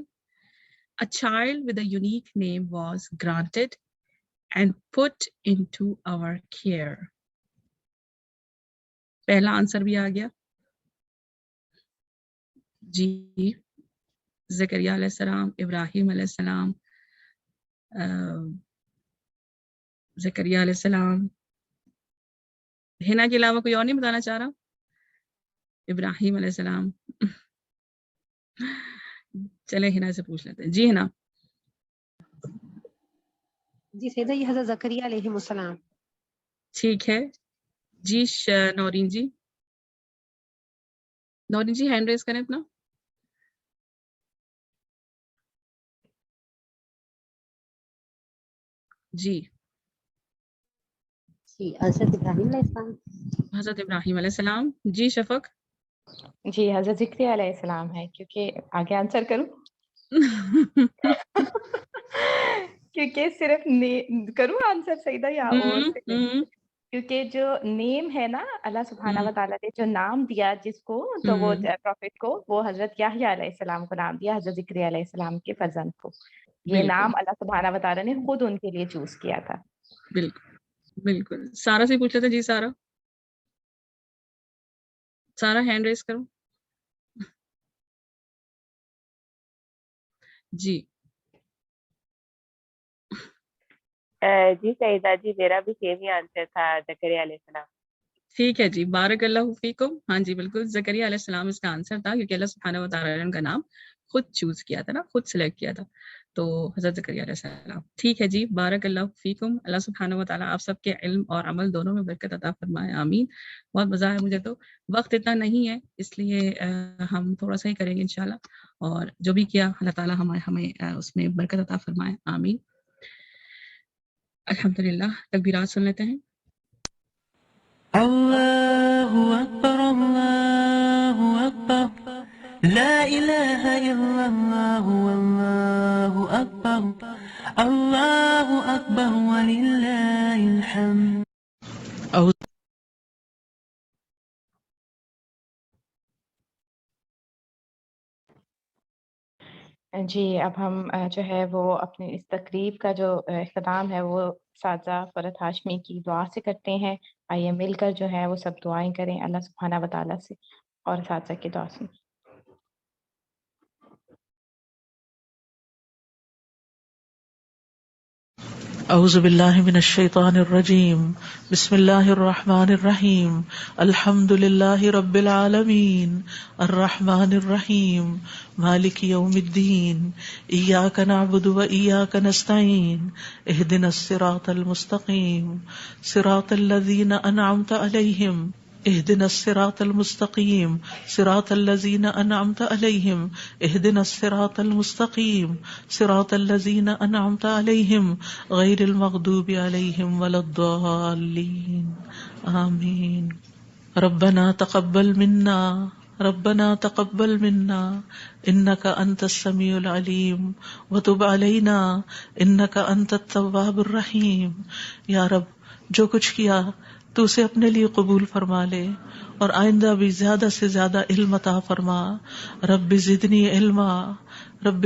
A child with a unique name was granted and put into our care. پہلا آنسر بھی آ گیا جی. زکریہ علیہ السلام، ابراہیم علیہ السلام، زکریا علیہ السلام. ہنا کے علاوہ کوئی اور نہیں بتانا چاہ رہا؟ ابراہیم علیہ السلام. چلے ہنا سے پوچھ لیتے ہیں. جی ہنا. جی سیدہ یہ حضرت زکریا علیہ السلام. ٹھیک ہے جی. نورین جی، نورین جی ہینڈ ریز کریں اپنا. جی حضرت ابراہیم علیہ السلام. حضرت ابراہیم علیہ السلام. جی شفق. جی حضرت ذکریہ علیہ السلام ہے کیونکہ آگے آنسر کروں کیونکہ صرف کروں آنسر سیدہ یا اور کیونکہ جو نیم ہے نا اللہ سبحانہ و تعالیٰ نے جو نام دیا جس کو تو وہ پروفٹ کو وہ حضرت یحییٰ علیہ السلام کو نام دیا حضرت ذکریہ علیہ السلام کے فرزند کو. یہ نام اللہ سبحانہ و تعالیٰ نے خود ان کے لیے چوز کیا تھا. بالکل بالکل. سارا سے پوچھ لیتے. جی سارا. سارا ہینڈ ریز کرو. جی جی سیدہ جی میرا بھی سیم ہی آنسر تھا زکریا علیہ السلام. ٹھیک ہے جی. بارک اللہ فیکم. ہاں جی بالکل زکریا علیہ السلام اس کا آنسر تھا کیونکہ اللہ سبحانہ و تعالیٰ نے ان کا نام خود چوز کیا تھا نا، خود سلیکٹ کیا تھا. تو حضرت زکریا علیہ السلام. ٹھیک ہے جی. بارک اللہ فیکم. اللہ سبحانہ و تعالیٰ آپ سب کے علم اور عمل دونوں میں برکت عطا فرمائے. آمین. بہت مزہ ہے مجھے. تو وقت اتنا نہیں ہے اس لیے ہم تھوڑا سا ہی کریں گے انشاءاللہ. اور جو بھی کیا اللہ تعالیٰ ہمیں اس میں برکت عطا فرمائے. آمین. الحمدللہ. تکبیرات سن لیتے ہیں. اللہ اکبر اللہ اکبر لا إله إلا الله والله أكبر الله أكبر ولله الحمد. جی اب ہم جو ہے وہ اپنے اس تقریب کا جو اختتام ہے وہ اساتذہ فرحت ہاشمی کی دعا سے کرتے ہیں. آئیے مل کر جو ہے وہ سب دعائیں کریں اللہ سبحانہ و تعالیٰ سے اور اساتذہ کی دعا سے. اعوذ باللہ من الشیطان الرجیم بسم اللہ الرحمن الرحیم الحمد للہ رب العالمین الرحمن الرحیم مالک یوم الدین ایاک نعبد و ایاک نستعین اہدنا الصراط المستقیم صراط الذین انعمت علیہم اهدنا الصراط المستقیم صراط الذین انعمت علیہم اهدنا الصراط المستقیم صراط الذین انعمت علیہم غیر المغضوب علیہم ولا الضالین آمین. ربنا تقبل منا انك انت السمیع العلیم وتب علینا انك انت التواب الرحیم. یا رب جو کچھ کیا تو اسے اپنے لیے قبول فرما لے اور آئندہ بھی زیادہ سے زیادہ علم عطا فرما. رب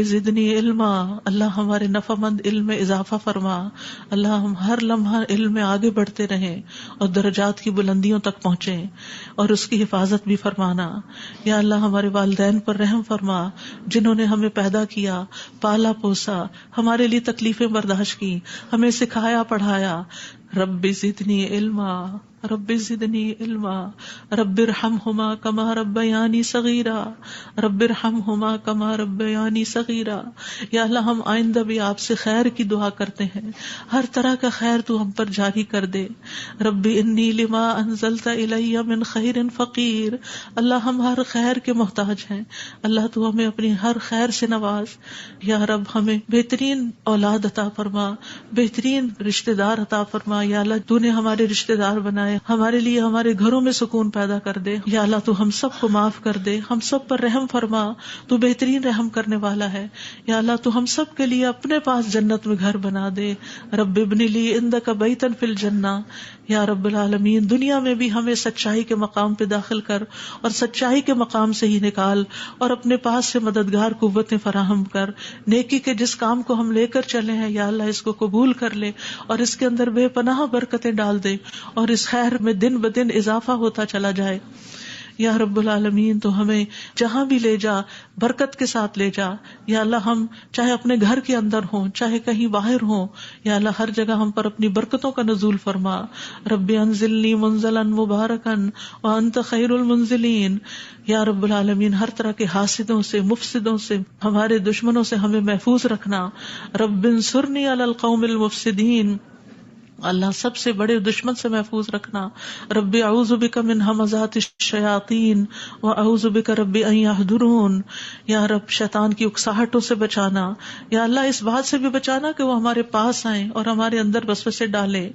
زدنی علما اللہ ہمارے نفع مند علم میں اضافہ فرما. اللہ ہم ہر لمحہ علم میں آگے بڑھتے رہیں اور درجات کی بلندیوں تک پہنچیں اور اس کی حفاظت بھی فرمانا. یا اللہ ہمارے والدین پر رحم فرما جنہوں نے ہمیں پیدا کیا، پالا پوسا، ہمارے لیے تکلیفیں برداشت کی، ہمیں سکھایا پڑھایا. رب زدنی علما رب ارحمہما کما ربیانی صغیرا یا اللہ ہم آئندہ بھی آپ سے خیر کی دعا کرتے ہیں، ہر طرح کا خیر تو ہم پر جاری کر دے. رب انی لما انزلت الی من خیر فقیر. اللہ ہم ہر خیر کے محتاج ہیں، اللہ تو ہمیں اپنی ہر خیر سے نواز. یا رب ہمیں بہترین اولاد عطا فرما، بہترین رشتہ دار عطا فرما. یا اللہ تو نے ہمارے رشتہ دار بنائے، ہمارے لیے ہمارے گھروں میں سکون پیدا کر دے. یا اللہ تو ہم سب کو معاف کر دے، ہم سب پر رحم فرما، تو بہترین رحم کرنے والا ہے. یا اللہ تو ہم سب کے لیے اپنے پاس جنت میں گھر بنا دے. رب ابن لی عندک بیتا فی الجنہ. یا رب العالمین دنیا میں بھی ہمیں سچائی کے مقام پہ داخل کر اور سچائی کے مقام سے ہی نکال اور اپنے پاس سے مددگار قوتیں فراہم کر. نیکی کے جس کام کو ہم لے کر چلے ہیں یا اللہ اس کو قبول کر لے اور اس کے اندر بے پناہ برکتیں ڈال دے اور اس خیر میں دن بدن اضافہ ہوتا چلا جائے. یا رب العالمین تو ہمیں جہاں بھی لے جا برکت کے ساتھ لے جا. یا اللہ ہم چاہے اپنے گھر کے اندر ہوں چاہے کہیں باہر ہوں، یا اللہ ہر جگہ ہم پر اپنی برکتوں کا نزول فرما. رب انزلنی منزلا مبارکا وانت خیر المنزلین. یا رب العالمین ہر طرح کے حاسدوں سے، مفسدوں سے، ہمارے دشمنوں سے ہمیں محفوظ رکھنا. رب انصرنی علی القوم المفسدین. اللہ سب سے بڑے دشمن سے محفوظ رکھنا. رب اعوذ بک من ہمزات الشیاطین واعوذ بک رب ان یحضرون. یا رب شیطان کی اکساہٹوں سے بچانا. یا اللہ اس بات سے بھی بچانا کہ وہ ہمارے پاس آئیں اور ہمارے اندر وسوسے ڈالیں.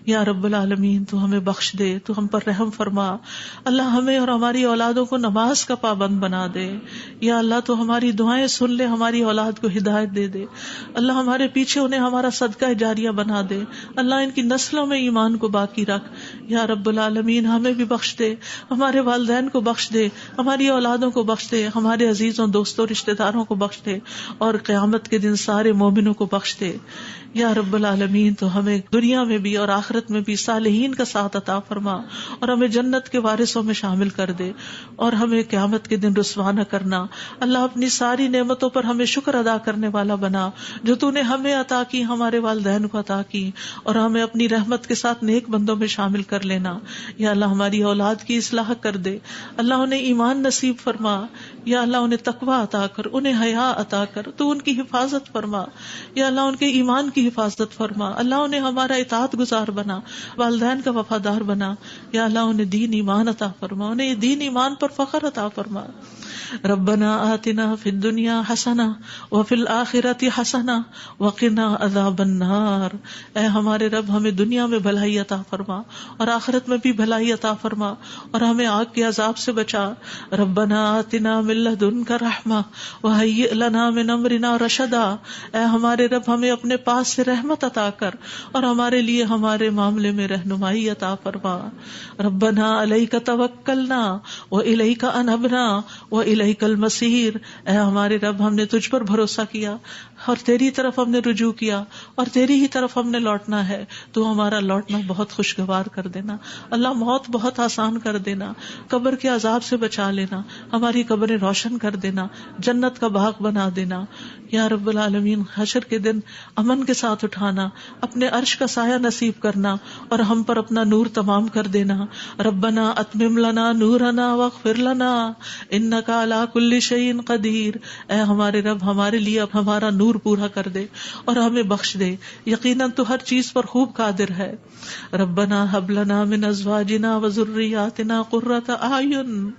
یا رب العالمین تو ہمیں بخش دے، تو ہم پر رحم فرما. اللہ ہمیں اور ہماری اولادوں کو نماز کا پابند بنا دے. یا اللہ تو ہماری دعائیں سن لے، ہماری اولاد کو ہدایت دے دے. اللہ ہمارے پیچھے انہیں ہمارا صدقہ جاریہ بنا دے. اللہ ان کی نسلوں میں ایمان کو باقی رکھ. یا رب العالمین ہمیں بھی بخش دے، ہمارے والدین کو بخش دے، ہماری اولادوں کو بخش دے، ہمارے عزیزوں دوستوں رشتہ داروں کو بخش دے اور قیامت کے دن سارے مومنوں کو بخش دے. یا رب العالمین تو ہمیں دنیا میں بھی اور آخرت میں بھی صالحین کا ساتھ عطا فرما اور ہمیں جنت کے وارثوں میں شامل کر دے اور ہمیں قیامت کے دن رسوا نہ کرنا. اللہ اپنی ساری نعمتوں پر ہمیں شکر ادا کرنے والا بنا جو تو نے ہمیں عطا کی، ہمارے والدین کو عطا کی، اور ہمیں اپنی رحمت کے ساتھ نیک بندوں میں شامل کر لینا. یا اللہ ہماری اولاد کی اصلاح کر دے. اللہ انہیں ایمان نصیب فرما. یا اللہ انہیں تقویٰ عطا کر، انہیں حیا عطا کر، تو ان کی حفاظت فرما. یا اللہ ان کے ایمان کی حفاظت فرما. اللہ انہیں ہمارا اطاعت گزار بنا، والدین کا وفادار بنا. یا اللہ انہیں دین ایمان عطا فرما، انہیں یہ دین ایمان پر فخر عطا فرما. ربنا آتنا فی الدنیا حسنہ وفی الآخرۃ حسنہ وقنا عذاب النار. اے ہمارے رب رب ہمیں دنیا میں بھلائی عطا فرما اور آخرت میں بھی بھلائی عطا فرما اور ہمیں آگ کے عذاب سے بچا. ربنا آتنا من لدنک رحمہ وہیئ لنا من امرنا رشدا. اے ہمارے رب ہمیں اپنے پاس سے رحمت عطا کر اور ہمارے لیے ہمارے معاملے میں رہنمائی عطا فرما. ربنا علیک توکلنا والیک انبنا والیک المصیر. اے ہمارے رب ہم نے تجھ پر بھروسہ کیا اور تیری طرف ہم نے رجوع کیا اور تیری ہی طرف ہم نے لوٹنا ہے. تو ہمارا لوٹنا بہت خوشگوار کر دینا اللہ, موت بہت آسان کر دینا, قبر کے عذاب سے بچا لینا, ہماری قبریں روشن کر دینا, جنت کا باغ بنا دینا. یا رب العالمین, حشر کے دن امن کے ساتھ اٹھانا, اپنے عرش کا سایہ نصیب کرنا اور ہم پر اپنا نور تمام کر دینا. ربنا اتمم لنا نورنا واغفر لنا انک علی کل شیء قدیر. اے ہمارے رب ہمارے لیے ہمارا نور پورا کر دے اور ہمیں بخش دے, یقیناً تو ہر چیز پر خوب قادر ہے. ربنا هب لنا من ازواجنا وذرياتنا قرة اعین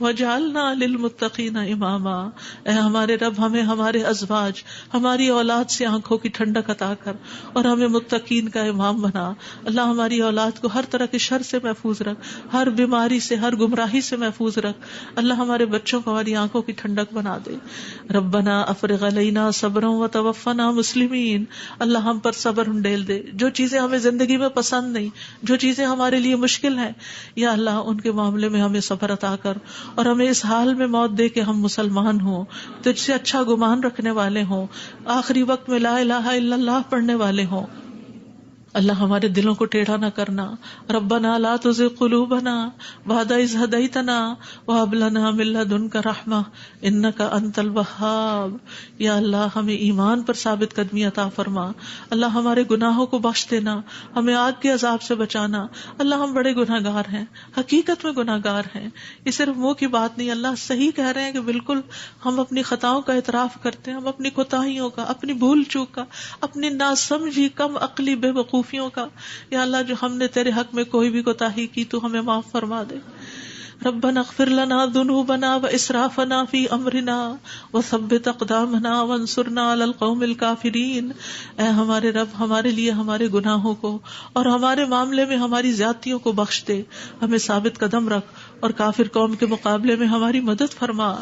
واجعلنا للمتقین اماما. اے ہمارے رب ہمیں ہمارے ازواج, ہماری اولاد سے آنکھوں کی ٹھنڈک عطا کر اور ہمیں متقین کا امام بنا. اللہ ہماری اولاد کو ہر طرح کے شر سے محفوظ رکھ, ہر بیماری سے, ہر گمراہی سے محفوظ رکھ. اللہ ہمارے بچوں کو ہماری آنکھوں کی ٹھنڈک بنا دے. ربنا افرغ علینا صبرا وتوفنا مسلمین. اللہ ہم پر صبر انڈیل دے. جو چیزیں ہمیں زندگی میں پسند نہیں, جو چیزیں ہمارے لیے مشکل ہیں, یا اللہ ان کے معاملے میں ہمیں صبر عطا کر اور ہمیں اس حال میں موت دے کہ ہم مسلمان ہوں, تجھ سے اچھا گمان رکھنے والے ہوں, آخری وقت میں لا الہ الا اللہ پڑھنے والے ہوں. اللہ ہمارے دلوں کو ٹیڑھا نہ کرنا. ربنا لا تزغ قلوبنا بعد اذ ہدیتنا وہب لنا من لدنک رحمہ انک انت الوہاب. یا اللہ ہمیں ایمان پر ثابت قدمی عطا فرما. اللہ ہمارے گناہوں کو بخش دینا, ہمیں آگ کے عذاب سے بچانا. اللہ ہم بڑے گناہ گار ہیں, حقیقت میں گناہ گار ہیں, یہ صرف منہ کی بات نہیں. اللہ صحیح کہہ رہے ہیں کہ بالکل ہم اپنی خطاؤں کا اعتراف کرتے ہیں, ہم اپنی کوتاہیوں کا, اپنی بھول چوک کا, اپنی ناسمجھی کم عقلی بے وقوفیوں کا. یا اللہ جو ہم نے تیرے حق میں کوئی بھی کوتاہی کی تو ہمیں معاف فرما دے. ربنا اغفر لنا ذنوبنا واسرافنا فی امرنا وثبت اقدامنا وانصرنا علی القوم الکافرین. اے ہمارے رب ہمارے لیے ہمارے گناہوں کو اور ہمارے معاملے میں ہماری زیادتیوں کو بخش دے, ہمیں ثابت قدم رکھ اور کافر قوم کے مقابلے میں ہماری مدد فرما.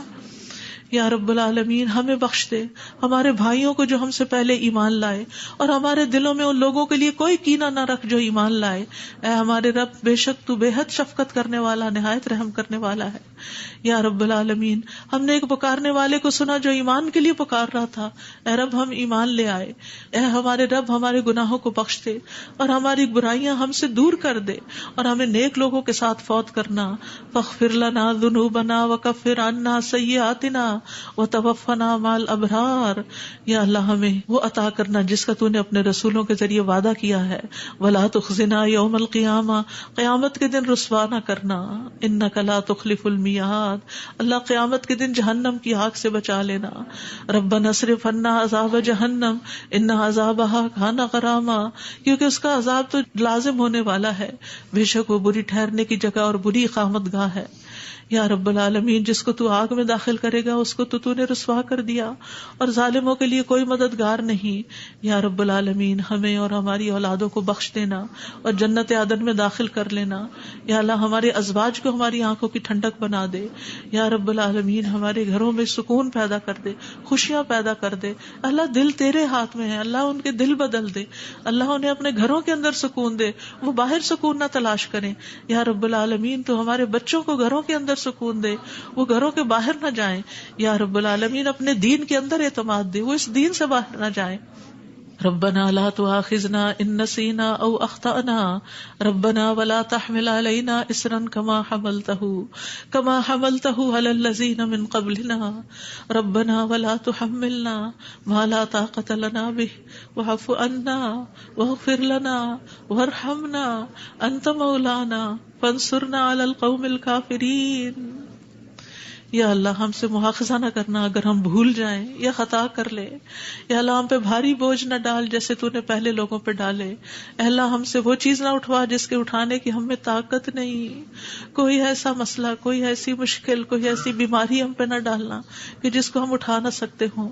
یا رب العالمین ہمیں بخش دے, ہمارے بھائیوں کو جو ہم سے پہلے ایمان لائے, اور ہمارے دلوں میں ان لوگوں کے لیے کوئی کینہ نہ رکھ جو ایمان لائے. اے ہمارے رب بے شک تو بے حد شفقت کرنے والا, نہایت رحم کرنے والا ہے. یا رب العالمین ہم نے ایک پکارنے والے کو سنا جو ایمان کے لیے پکار رہا تھا. اے رب ہم ایمان لے آئے. اے ہمارے رب ہمارے گناہوں کو بخش دے اور ہماری برائیاں ہم سے دور کر دے اور ہمیں نیک لوگوں کے ساتھ فوت کرنا. فاغفر لنا ذنوبنا وکفر عنا سیئاتنا وتوفنا مع الابرار. یا اللہ ہمیں وہ عطا کرنا جس کا تو نے اپنے رسولوں کے ذریعے وعدہ کیا ہے. ولا تخزنا یوم القیامہ, قیامت کے دن رسوا نہ کرنا. انک لا تخلف المیعاد, اللہ قیامت کے دن جہنم کی آگ سے بچا لینا. ربنا اصرف عنا عذاب جہنم ان عذابها کان غراما, کیونکہ اس کا عذاب تو لازم ہونے والا ہے, بے شک وہ بری ٹھہرنے کی جگہ اور بری اقامت گاہ ہے. یا رب العالمین جس کو تو آگ میں داخل کرے گا اس کو تو نے رسوا کر دیا اور ظالموں کے لیے کوئی مددگار نہیں. یا رب العالمین ہمیں اور ہماری اولادوں کو بخش دینا اور جنت عدن میں داخل کر لینا. یا اللہ ہمارے ازواج کو ہماری آنکھوں کی ٹھنڈک بنا دے. یا رب العالمین ہمارے گھروں میں سکون پیدا کر دے, خوشیاں پیدا کر دے. اللہ دل تیرے ہاتھ میں ہے, اللہ ان کے دل بدل دے, اللہ انہیں اپنے گھروں کے اندر سکون دے, وہ باہر سکون نہ تلاش کریں. یا رب العالمین تو ہمارے بچوں کو گھروں کے اندر سکون دے, وہ گھروں کے باہر نہ جائیں. یا رب العالمین اپنے دین کے اندر اعتماد دے, وہ اس دین سے باہر نہ جائیں. ربنا لا تؤاخذنا ان نسينا او اخطأنا ربنا ولا تحمل علينا اصرا كما حملته على الذين من قبلنا ربنا ولا تحملنا ما لا طاقة لنا به واعف عنا واغفر لنا وارحمنا انت مولانا فانصرنا على القوم الكافرين. یا اللہ ہم سے مواخذہ نہ کرنا اگر ہم بھول جائیں یا خطا کر لیں. یا اللہ ہم پہ بھاری بوجھ نہ ڈال جیسے تو نے پہلے لوگوں پہ ڈالے. اے اللہ ہم سے وہ چیز نہ اٹھوا جس کے اٹھانے کی ہم میں طاقت نہیں. کوئی ایسا مسئلہ، کوئی ایسی مشکل، کوئی ایسی بیماری ہم پہ نہ ڈالنا کہ جس کو ہم اٹھا نہ سکتے ہوں.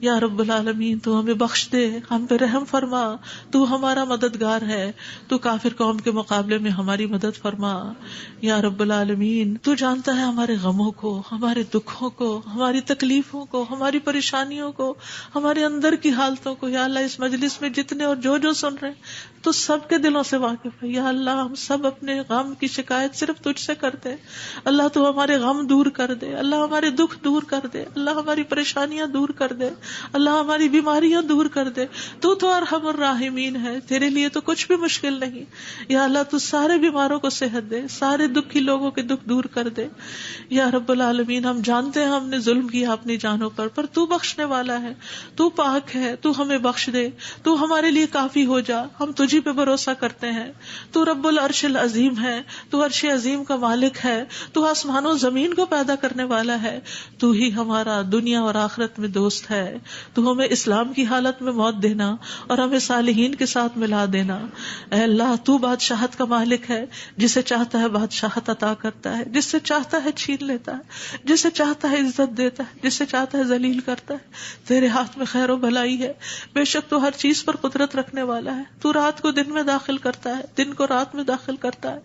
یا رب العالمین تو ہمیں بخش دے، ہم پہ رحم فرما. تو ہمارا مددگار ہے، تو کافر قوم کے مقابلے میں ہماری مدد فرما. یا رب العالمین تو جانتا ہے ہمارے غموں کو، ہمارے دکھوں کو، ہماری تکلیفوں کو، ہماری پریشانیوں کو، ہمارے اندر کی حالتوں کو. یا اللہ اس مجلس میں جتنے اور جو سن رہے ہیں تو سب کے دلوں سے واقف ہے. یا اللہ ہم سب اپنے غم کی شکایت صرف تجھ سے کرتے. اللہ تو ہمارے غم دور کر دے، اللہ ہمارے دکھ دور کر دے، اللہ ہماری پریشانیاں دور کر دے، اللہ ہماری بیماریاں دور کر دے. تو ارحم الراحمین ہے، تیرے لیے تو کچھ بھی مشکل نہیں. یا اللہ تو سارے بیماروں کو صحت دے، سارے دکھی لوگوں کے دکھ دور کر دے. یا رب العالمین ہم جانتے ہیں ہم نے ظلم کیا اپنی جانوں پر تو بخشنے والا ہے، تو پاک ہے، تو ہمیں بخش دے، تو ہمارے لیے کافی ہو جا. ہم تجھی پہ بھروسہ کرتے ہیں. تو رب العرش العظیم ہے، تو عرش عظیم کا مالک ہے، تو آسمان و زمین کو پیدا کرنے والا ہے. تو ہی ہمارا دنیا اور آخرت میں دوست ہے. تو ہمیں اسلام کی حالت میں موت دینا اور ہمیں صالحین کے ساتھ ملا دینا. اے اللہ تو بادشاہت کا مالک ہے، جسے چاہتا ہے بادشاہت عطا کرتا ہے، جس سے چاہتا ہے چھین لیتا ہے، جسے چاہتا ہے عزت دیتا ہے، جسے چاہتا ہے ذلیل کرتا ہے. تیرے ہاتھ میں خیر و بھلائی ہے. بے شک تو ہر چیز پر قدرت رکھنے والا ہے. تو رات کو دن میں داخل کرتا ہے، دن کو رات میں داخل کرتا ہے.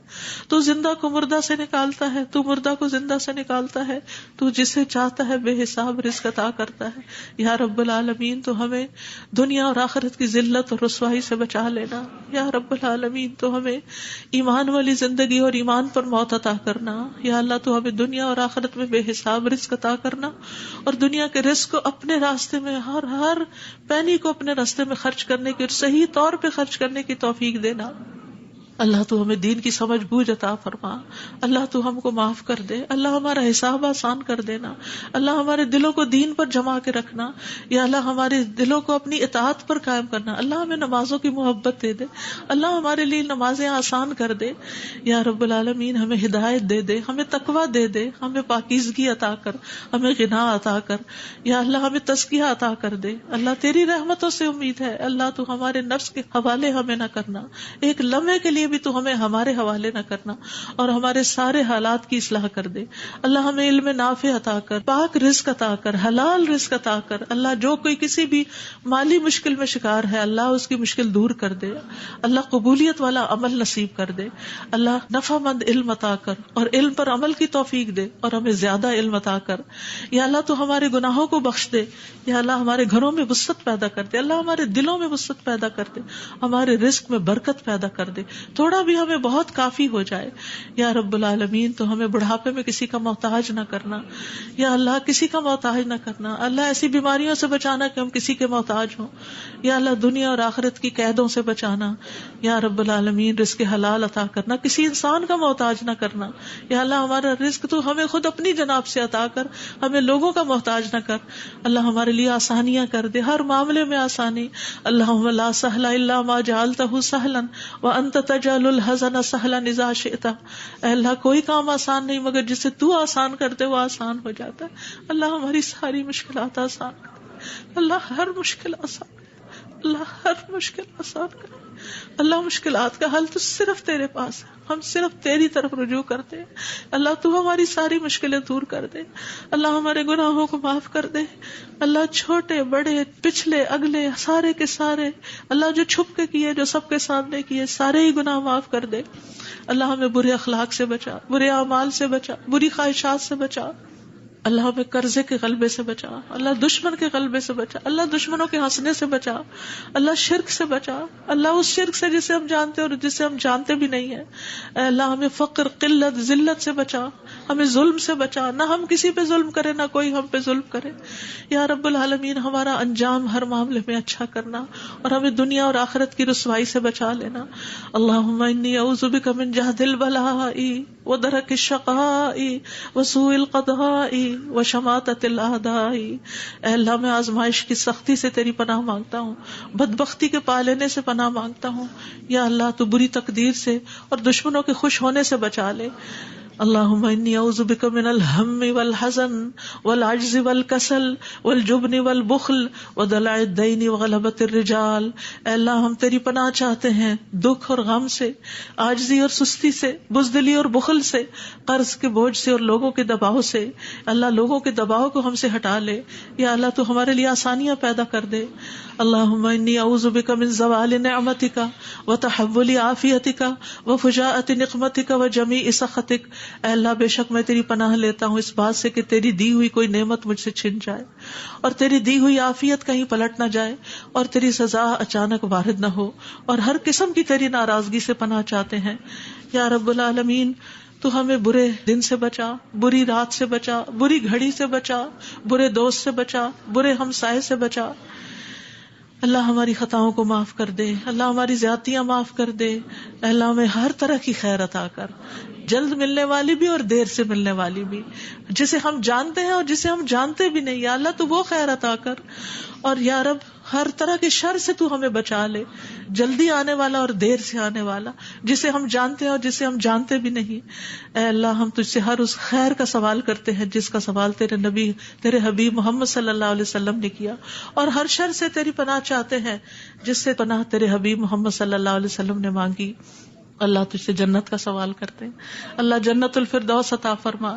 تو زندہ کو مردہ سے نکالتا ہے، تو مردہ کو زندہ سے نکالتا ہے. تو جسے چاہتا ہے بے حساب رزق عطا کرتا ہے. یا رب العالمین تو ہمیں دنیا اور آخرت کی ذلت اور رسوائی سے بچا لینا. یا رب العالمین تو ہمیں ایمان والی زندگی اور ایمان پر موت عطا کرنا. یا اللہ تو ہمیں دنیا اور آخرت میں بے حساب رزق عطا کرنا، اور دنیا کے رزق کو اپنے راستے میں ہر پینی کو اپنے راستے میں خرچ کرنے کی اور صحیح طور پہ خرچ کرنے کی توفیق دینا. اللہ تو ہمیں دین کی سمجھ بوجھ عطا فرما. اللہ تو ہم کو معاف کر دے. اللہ ہمارا حساب آسان کر دینا. اللہ ہمارے دلوں کو دین پر جما کے رکھنا. یا اللہ ہمارے دلوں کو اپنی اطاعت پر قائم کرنا. اللہ ہمیں نمازوں کی محبت دے دے. اللہ ہمارے لیے نمازیں آسان کر دے. یا رب العالمین ہمیں ہدایت دے دے، ہمیں تقویٰ دے دے، ہمیں پاکیزگی عطا کر، ہمیں غنا عطا کر. یا اللہ ہمیں تزکیہ عطا کر دے. اللہ تیری رحمتوں سے امید ہے. اللہ تو ہمارے نفس کے حوالے ہمیں نہ کرنا، ایک لمحے کے لیے بھی تو ہمیں ہمارے حوالے نہ کرنا، اور ہمارے سارے حالات کی اصلاح کر دے. اللہ ہمیں علم نافع عطا کر، پاک رزق عطا کر، حلال رزق عطا کر. اللہ جو کوئی کسی بھی مالی مشکل میں شکار ہے، اللہ اس کی مشکل دور کر دے. اللہ قبولیت والا عمل نصیب کر دے. اللہ نفع مند علم عطا کر، اور علم پر عمل کی توفیق دے، اور ہمیں زیادہ علم عطا کر. یا اللہ تو ہمارے گناہوں کو بخش دے. یا اللہ ہمارے گھروں میں وسعت پیدا کر دے. اللہ ہمارے دلوں میں وسعت پیدا کر دے، ہمارے رزق میں برکت پیدا کر دے. تھوڑا بھی ہمیں بہت کافی ہو جائے. یا رب العالمین تو ہمیں بڑھاپے میں کسی کا محتاج نہ کرنا. یا اللہ کسی کا محتاج نہ کرنا. اللہ ایسی بیماریوں سے بچانا کہ ہم کسی کے محتاج ہوں. یا اللہ دنیا اور آخرت کی قیدوں سے بچانا. یا رب العالمین رزق حلال عطا کرنا، کسی انسان کا محتاج نہ کرنا. یا اللہ ہمارا رزق تو ہمیں خود اپنی جناب سے عطا کر، ہمیں لوگوں کا محتاج نہ کر. اللہ ہمارے لیے آسانیاں کر دے، ہر معاملے میں آسانی. اللہم لا سہل الا ما جعلتہ سہلا وانت تجعل الحزن سہلا اذا شئت. اے اللہ کوئی کام آسان نہیں مگر جسے تو آسان کرتے وہ آسان ہو جاتا ہے. اللہ ہماری ساری مشکلات آسان کر. اللہ ہر مشکل آسان کر. اللہ ہر مشکل آسان کر. اللہ مشکلات کا حل تو صرف تیرے پاس ہے، ہم صرف تیری طرف رجوع کرتے ہیں. اللہ تو ہماری ساری مشکلیں دور کر دے. اللہ ہمارے گناہوں کو معاف کر دے. اللہ چھوٹے بڑے پچھلے اگلے سارے کے سارے، اللہ جو چھپ کے کیے جو سب کے سامنے کیے، سارے ہی گناہ معاف کر دے. اللہ ہمیں برے اخلاق سے بچا، برے اعمال سے بچا، بری خواہشات سے بچا. اللہ ہمیں قرضے کے غلبے سے بچا. اللہ دشمن کے غلبے سے بچا. اللہ دشمنوں کے ہنسنے سے بچا. اللہ شرک سے بچا. اللہ اس شرک سے جسے ہم جانتے اور جسے ہم جانتے بھی نہیں ہیں. اے اللہ ہمیں فقر، قلت، ذلت سے بچا. ہمیں ظلم سے بچا، نہ ہم کسی پہ ظلم کرے نہ کوئی ہم پہ ظلم کرے. یا رب العالمین ہمارا انجام ہر معاملے میں اچھا کرنا، اور ہمیں دنیا اور آخرت کی رسوائی سے بچا لینا. اللہم انی اعوذ بک من جہد البلاء ودرک الشقاء وسوء القضاء وشماتۃ الاعداء. اے اللہ میں آزمائش کی سختی سے تیری پناہ مانگتا ہوں، بدبختی کے پا لینے سے پناہ مانگتا ہوں. یا اللہ تو بری تقدیر سے اور دشمنوں کے خوش ہونے سے بچا لے. اللهم انی اعوذ بک من الهم والحزن والعجز والکسل والجبن والبخل ودلع الدین وغلبۃ الرجال. اے اللہ ہم تیری پناہ چاہتے ہیں دکھ اور غم سے، عاجزی اور سستی سے، بزدلی اور بخل سے، قرض کے بوجھ سے اور لوگوں کے دباؤ سے. اللہ لوگوں کے دباؤ کو ہم سے ہٹا لے. یا اللہ تو ہمارے لیے آسانیاں پیدا کر دے. اللهم انی اعوذ بک من زوال نعمتک وتحول عافیتک وفجاءۃ نقمتک وجمیع سخطک. اے اللہ بے شک میں تیری پناہ لیتا ہوں اس بات سے کہ تیری دی ہوئی کوئی نعمت مجھ سے چھن جائے اور تیری دی ہوئی عافیت کہیں پلٹ نہ جائے اور تیری سزا اچانک وارد نہ ہو، اور ہر قسم کی تیری ناراضگی سے پناہ چاہتے ہیں. یا رب العالمین تو ہمیں برے دن سے بچا، بری رات سے بچا، بری گھڑی سے بچا، برے دوست سے بچا، برے ہمسائے سے بچا. اللہ ہماری خطاؤں کو معاف کر دے، اللہ ہماری زیادتیاں معاف کر دے. اللہ ہمیں ہر طرح کی خیر عطا کر، جلد ملنے والی بھی اور دیر سے ملنے والی بھی، جسے ہم جانتے ہیں اور جسے ہم جانتے بھی نہیں. یا اللہ تو وہ خیر عطا کر، اور یا رب ہر طرح کے شر سے تو ہمیں بچا لے، جلدی آنے والا اور دیر سے آنے والا، جسے ہم جانتے ہیں اور جسے ہم جانتے بھی نہیں. اے اللہ ہم تجھ سے ہر اس خیر کا سوال کرتے ہیں جس کا سوال تیرے نبی، تیرے حبیب محمد صلی اللہ علیہ وسلم نے کیا، اور ہر شر سے تیری پناہ چاہتے ہیں جس سے پناہ تیرے حبیب محمد صلی اللہ علیہ وسلم نے مانگی. اللہ تجھ سے جنت کا سوال کرتے ہیں، اللہ جنت الفردوس عطا فرما.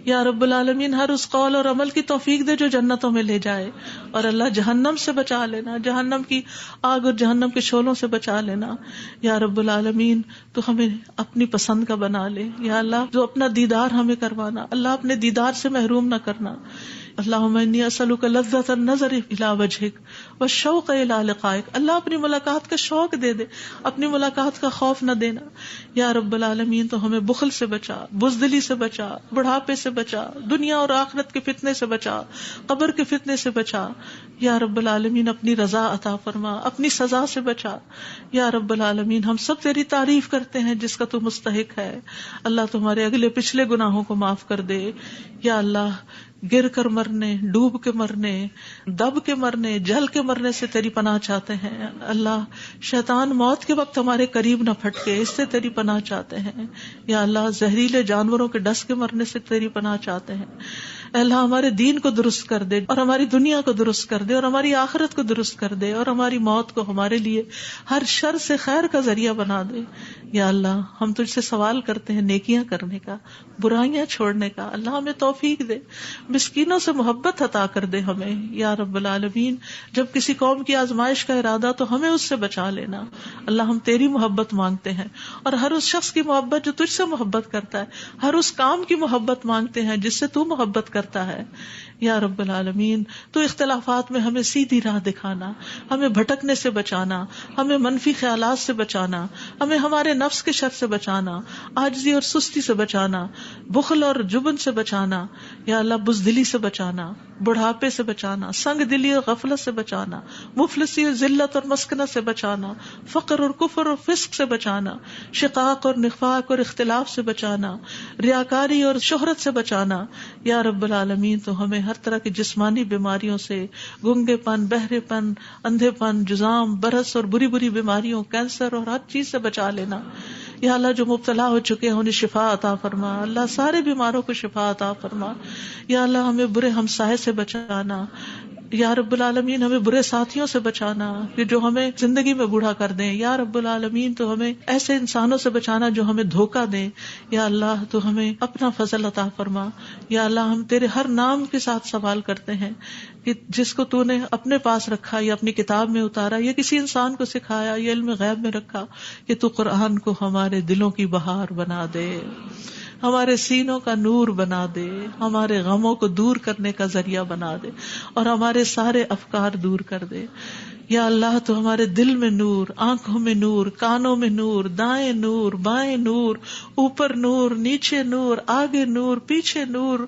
یا رب العالمین ہر اس قول اور عمل کی توفیق دے جو جنتوں میں لے جائے، اور اللہ جہنم سے بچا لینا، جہنم کی آگ اور جہنم کے شعلوں سے بچا لینا. یا رب العالمین تو ہمیں اپنی پسند کا بنا لے. یا اللہ جو اپنا دیدار ہمیں کروانا، اللہ اپنے دیدار سے محروم نہ کرنا. اللہم انی اسألک لذۃ النظر الی وجہک والشوق الی لقائک. اللہ اپنی ملاقات کا شوق دے دے، اپنی ملاقات کا خوف نہ دینا. یا رب العالمین تو ہمیں بخل سے بچا، بزدلی سے بچا، بڑھاپے سے بچا، دنیا اور آخرت کے فتنے سے بچا، قبر کے فتنے سے بچا. یا رب العالمین اپنی رضا عطا فرما، اپنی سزا سے بچا. یا رب العالمین ہم سب تیری تعریف کرتے ہیں جس کا تو مستحق ہے. اللہ تمہارے اگلے پچھلے گناہوں کو معاف کر دے. یا اللہ گر کر مرنے، ڈوب کے مرنے، دب کے مرنے، جل کے مرنے سے تیری پناہ چاہتے ہیں. اللہ شیطان موت کے وقت ہمارے قریب نہ پھٹکے، اس سے تیری پناہ چاہتے ہیں. یا اللہ زہریلے جانوروں کے ڈس کے مرنے سے تیری پناہ چاہتے ہیں. اے اللہ ہمارے دین کو درست کر دے، اور ہماری دنیا کو درست کر دے، اور ہماری آخرت کو درست کر دے، اور ہماری موت کو ہمارے لیے ہر شر سے خیر کا ذریعہ بنا دے. یا اللہ ہم تجھ سے سوال کرتے ہیں نیکیاں کرنے کا، برائیاں چھوڑنے کا. اللہ ہمیں توفیق دے، مسکینوں سے محبت عطا کر دے ہمیں. یا رب العالمین جب کسی قوم کی آزمائش کا ارادہ تو ہمیں اس سے بچا لینا. اللہ ہم تیری محبت مانگتے ہیں، اور ہر اس شخص کی محبت جو تجھ سے محبت کرتا ہے، ہر اس کام کی محبت مانگتے ہیں جس سے تو محبت کرتا ہے. یا رب العالمین تو اختلافات میں ہمیں سیدھی راہ دکھانا، ہمیں بھٹکنے سے بچانا، ہمیں منفی خیالات سے بچانا، ہمیں ہمارے نفس کے شر سے بچانا، عاجزی اور سستی سے بچانا، بخل اور جبن سے بچانا. یا اللہ بزدلی سے بچانا، بڑھاپے سے بچانا، سنگ دلی اور غفلت سے بچانا، مفلسی اور ذلت اور مسکنت سے بچانا، فقر اور کفر اور فسق سے بچانا، شقاق اور نفاق اور اختلاف سے بچانا، ریاکاری اور شہرت سے بچانا. یا رب العالمین تو ہمیں ہر طرح کی جسمانی بیماریوں سے، گنگے پن، بہرے پن، اندھے پن، جزام، برس اور بری بری بیماریوں، کینسر اور ہر چیز سے بچا لینا. یا اللہ جو مبتلا ہو چکے ہیں انہیں شفا عطا فرما. اللہ سارے بیماروں کو شفا عطا فرما. یا اللہ ہمیں برے ہمسائے سے بچانا. یا رب العالمین ہمیں برے ساتھیوں سے بچانا کہ جو ہمیں زندگی میں بوڑھا کر دیں. یا رب العالمین تو ہمیں ایسے انسانوں سے بچانا جو ہمیں دھوکہ دیں. یا اللہ تو ہمیں اپنا فضل عطا فرما. یا اللہ ہم تیرے ہر نام کے ساتھ سوال کرتے ہیں کہ جس کو تو نے اپنے پاس رکھا یا اپنی کتاب میں اتارا یا کسی انسان کو سکھایا یا علم غیب میں رکھا، کہ تو قرآن کو ہمارے دلوں کی بہار بنا دے، ہمارے سینوں کا نور بنا دے، ہمارے غموں کو دور کرنے کا ذریعہ بنا دے، اور ہمارے سارے افکار دور کر دے. یا اللہ تو ہمارے دل میں نور، آنکھوں میں نور، کانوں میں نور، دائیں نور، بائیں نور، اوپر نور، نیچے نور، آگے نور، پیچھے نور،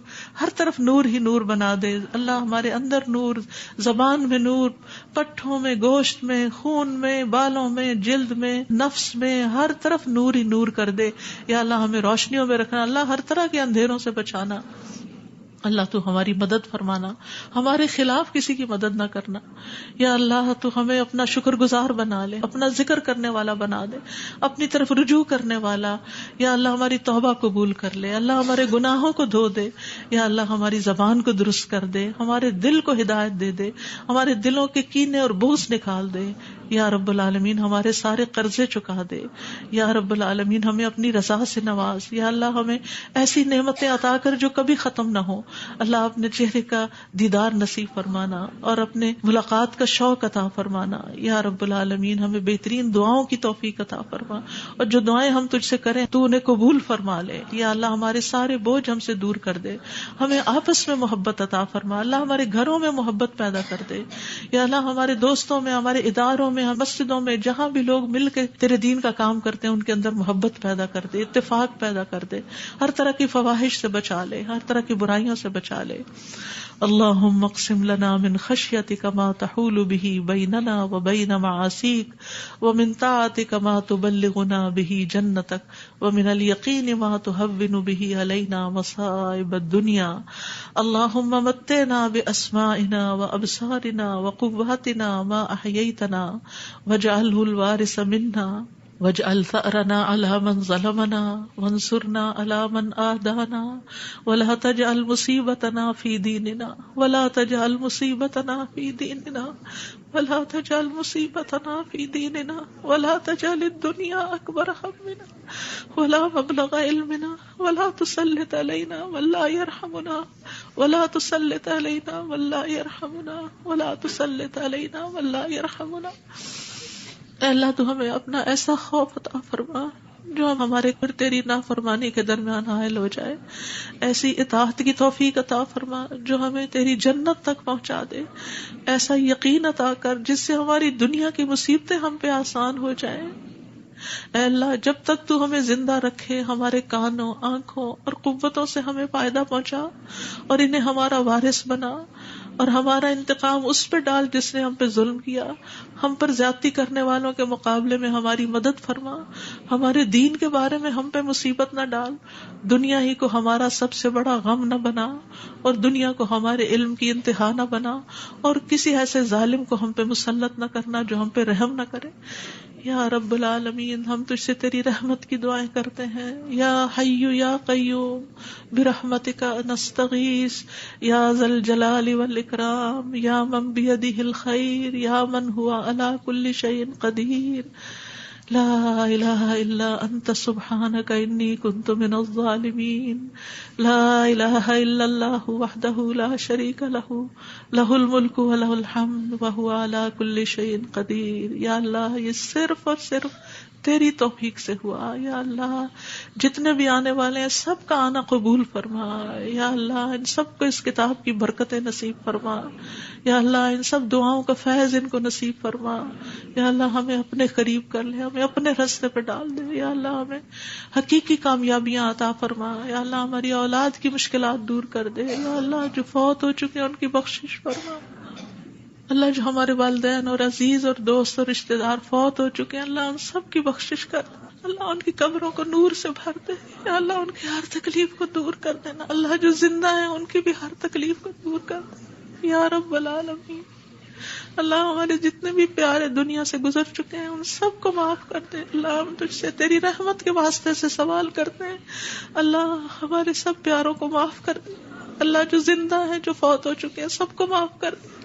ہر طرف نور ہی نور بنا دے. اللہ ہمارے اندر نور، زبان میں نور، پٹھوں میں، گوشت میں، خون میں، بالوں میں، جلد میں، نفس میں، ہر طرف نور ہی نور کر دے. یا اللہ ہمیں روشنیوں میں رکھنا، اللہ ہر طرح کے اندھیروں سے بچانا. اللہ تو ہماری مدد فرمانا، ہمارے خلاف کسی کی مدد نہ کرنا. یا اللہ تو ہمیں اپنا شکر گزار بنا لے، اپنا ذکر کرنے والا بنا دے، اپنی طرف رجوع کرنے والا. یا اللہ ہماری توبہ قبول کر لے، اللہ ہمارے گناہوں کو دھو دے. یا اللہ ہماری زبان کو درست کر دے، ہمارے دل کو ہدایت دے دے، ہمارے دلوں کے کینے اور بغض نکال دے. یا رب العالمین ہمارے سارے قرضے چکا دے. یا رب العالمین ہمیں اپنی رضا سے نواز. یا اللہ ہمیں ایسی نعمتیں عطا کر جو کبھی ختم نہ ہو. اللہ اپنے چہرے کا دیدار نصیب فرمانا اور اپنے ملاقات کا شوق عطا فرمانا. یا رب العالمین ہمیں بہترین دعاؤں کی توفیق عطا فرما، اور جو دعائیں ہم تجھ سے کریں تو انہیں قبول فرما لے. یا اللہ ہمارے سارے بوجھ ہم سے دور کر دے، ہمیں آپس میں محبت عطا فرما. اللہ ہمارے گھروں میں محبت پیدا کر دے. یا اللہ ہمارے دوستوں میں، ہمارے اداروں میں، مسجدوں میں، جہاں بھی لوگ مل کے تیرے دین کا کام کرتے ہیں ان کے اندر محبت پیدا کر دے، اتفاق پیدا کر دے، ہر طرح کی فواحش سے بچا لے، ہر طرح کی برائیوں سے بچا لے. اللہم اقسم لنا من خشیتک ما تحول به بیننا وبین معاصیک، ومن طاعتک ما تبلغنا به جنتک، ومن الیقین ما تهون به علینا مصائب الدنیا. اللہم متعنا باسماعنا وابصارنا وقواتنا ما احییتنا واجعله الوارث منا، واجعل ثأرنا على من ظلمنا وانصرنا على من آدانا، ولا تجعل مصيبتنا في ديننا، ولا تجعل مصيبتنا في ديننا، ولا تجعل مصيبتنا في ديننا، ولا تجعل الدنيا أكبر همنا ولا مبلغ علمنا، ولا تسلط علينا من لا يرحمنا، ولا تسلط علينا من لا يرحمنا، ولا تسلط علينا من لا يرحمنا. اے اللہ تو ہمیں اپنا ایسا خوف عطا فرما جو ہمارے اور تیری نافرمانی کے درمیان حائل ہو جائے، ایسی اطاعت کی توفیق عطا فرما جو ہمیں تیری جنت تک پہنچا دے، ایسا یقین عطا کر جس سے ہماری دنیا کی مصیبتیں ہم پہ آسان ہو جائیں. اے اللہ جب تک تو ہمیں زندہ رکھے ہمارے کانوں، آنکھوں اور قوتوں سے ہمیں فائدہ پہنچا اور انہیں ہمارا وارث بنا، اور ہمارا انتقام اس پہ ڈال جس نے ہم پہ ظلم کیا. ہم پر زیادتی کرنے والوں کے مقابلے میں ہماری مدد فرما، ہمارے دین کے بارے میں ہم پہ مصیبت نہ ڈال، دنیا ہی کو ہمارا سب سے بڑا غم نہ بنا، اور دنیا کو ہمارے علم کی انتہا نہ بنا، اور کسی ایسے ظالم کو ہم پہ مسلط نہ کرنا جو ہم پہ رحم نہ کرے. یا رب العالمین ہم تجھ سے تیری رحمت کی دعائیں کرتے ہیں. یا حی یا قیوم برحمتک نستغیث، یا ذا الجلال والاکرام، یا من بیدہ الخیر، یا من ہوا علی کل شیء قدیر. لا الہ الا انت سبحانک انی کنت من الظالمین. لا الہ الا اللہ وحدہ لا شریک لہ، لہ الملک ولہ الحمد وہو علی کل شیء قدیر. یا اللہ یہ صرف اور صرف تیری توفیق سے ہوا. یا اللہ جتنے بھی آنے والے ہیں سب کا آنا قبول فرما. یا اللہ ان سب کو اس کتاب کی برکتیں نصیب فرما. یا اللہ ان سب دعاؤں کا فیض ان کو نصیب فرما. یا اللہ ہمیں اپنے قریب کر لے، ہمیں اپنے راستے پہ ڈال دے. یا اللہ ہمیں حقیقی کامیابیاں عطا فرما. یا اللہ ہماری اولاد کی مشکلات دور کر دے. یا اللہ جو فوت ہو چکے ہیں ان کی بخشش فرما. اللہ جو ہمارے والدین اور عزیز اور دوست اور رشتہ دار فوت ہو چکے ہیں اللہ ان سب کی بخشش کر دے. اللہ ان کی قبروں کو نور سے بھر دے. یا اللہ ان کی ہر تکلیف کو دور کر دینا. اللہ جو زندہ ہیں ان کی بھی ہر تکلیف کو دور کر دے. یا رب العالمین اللہ ہمارے جتنے بھی پیارے دنیا سے گزر چکے ہیں ان سب کو معاف کر دے. اللہ ہم تجھ سے تیری رحمت کے واسطے سے سوال کرتے ہیں، اللہ ہمارے سب پیاروں کو معاف کر دے. اللہ جو زندہ ہیں جو فوت ہو چکے ہیں سب کو معاف کر دے.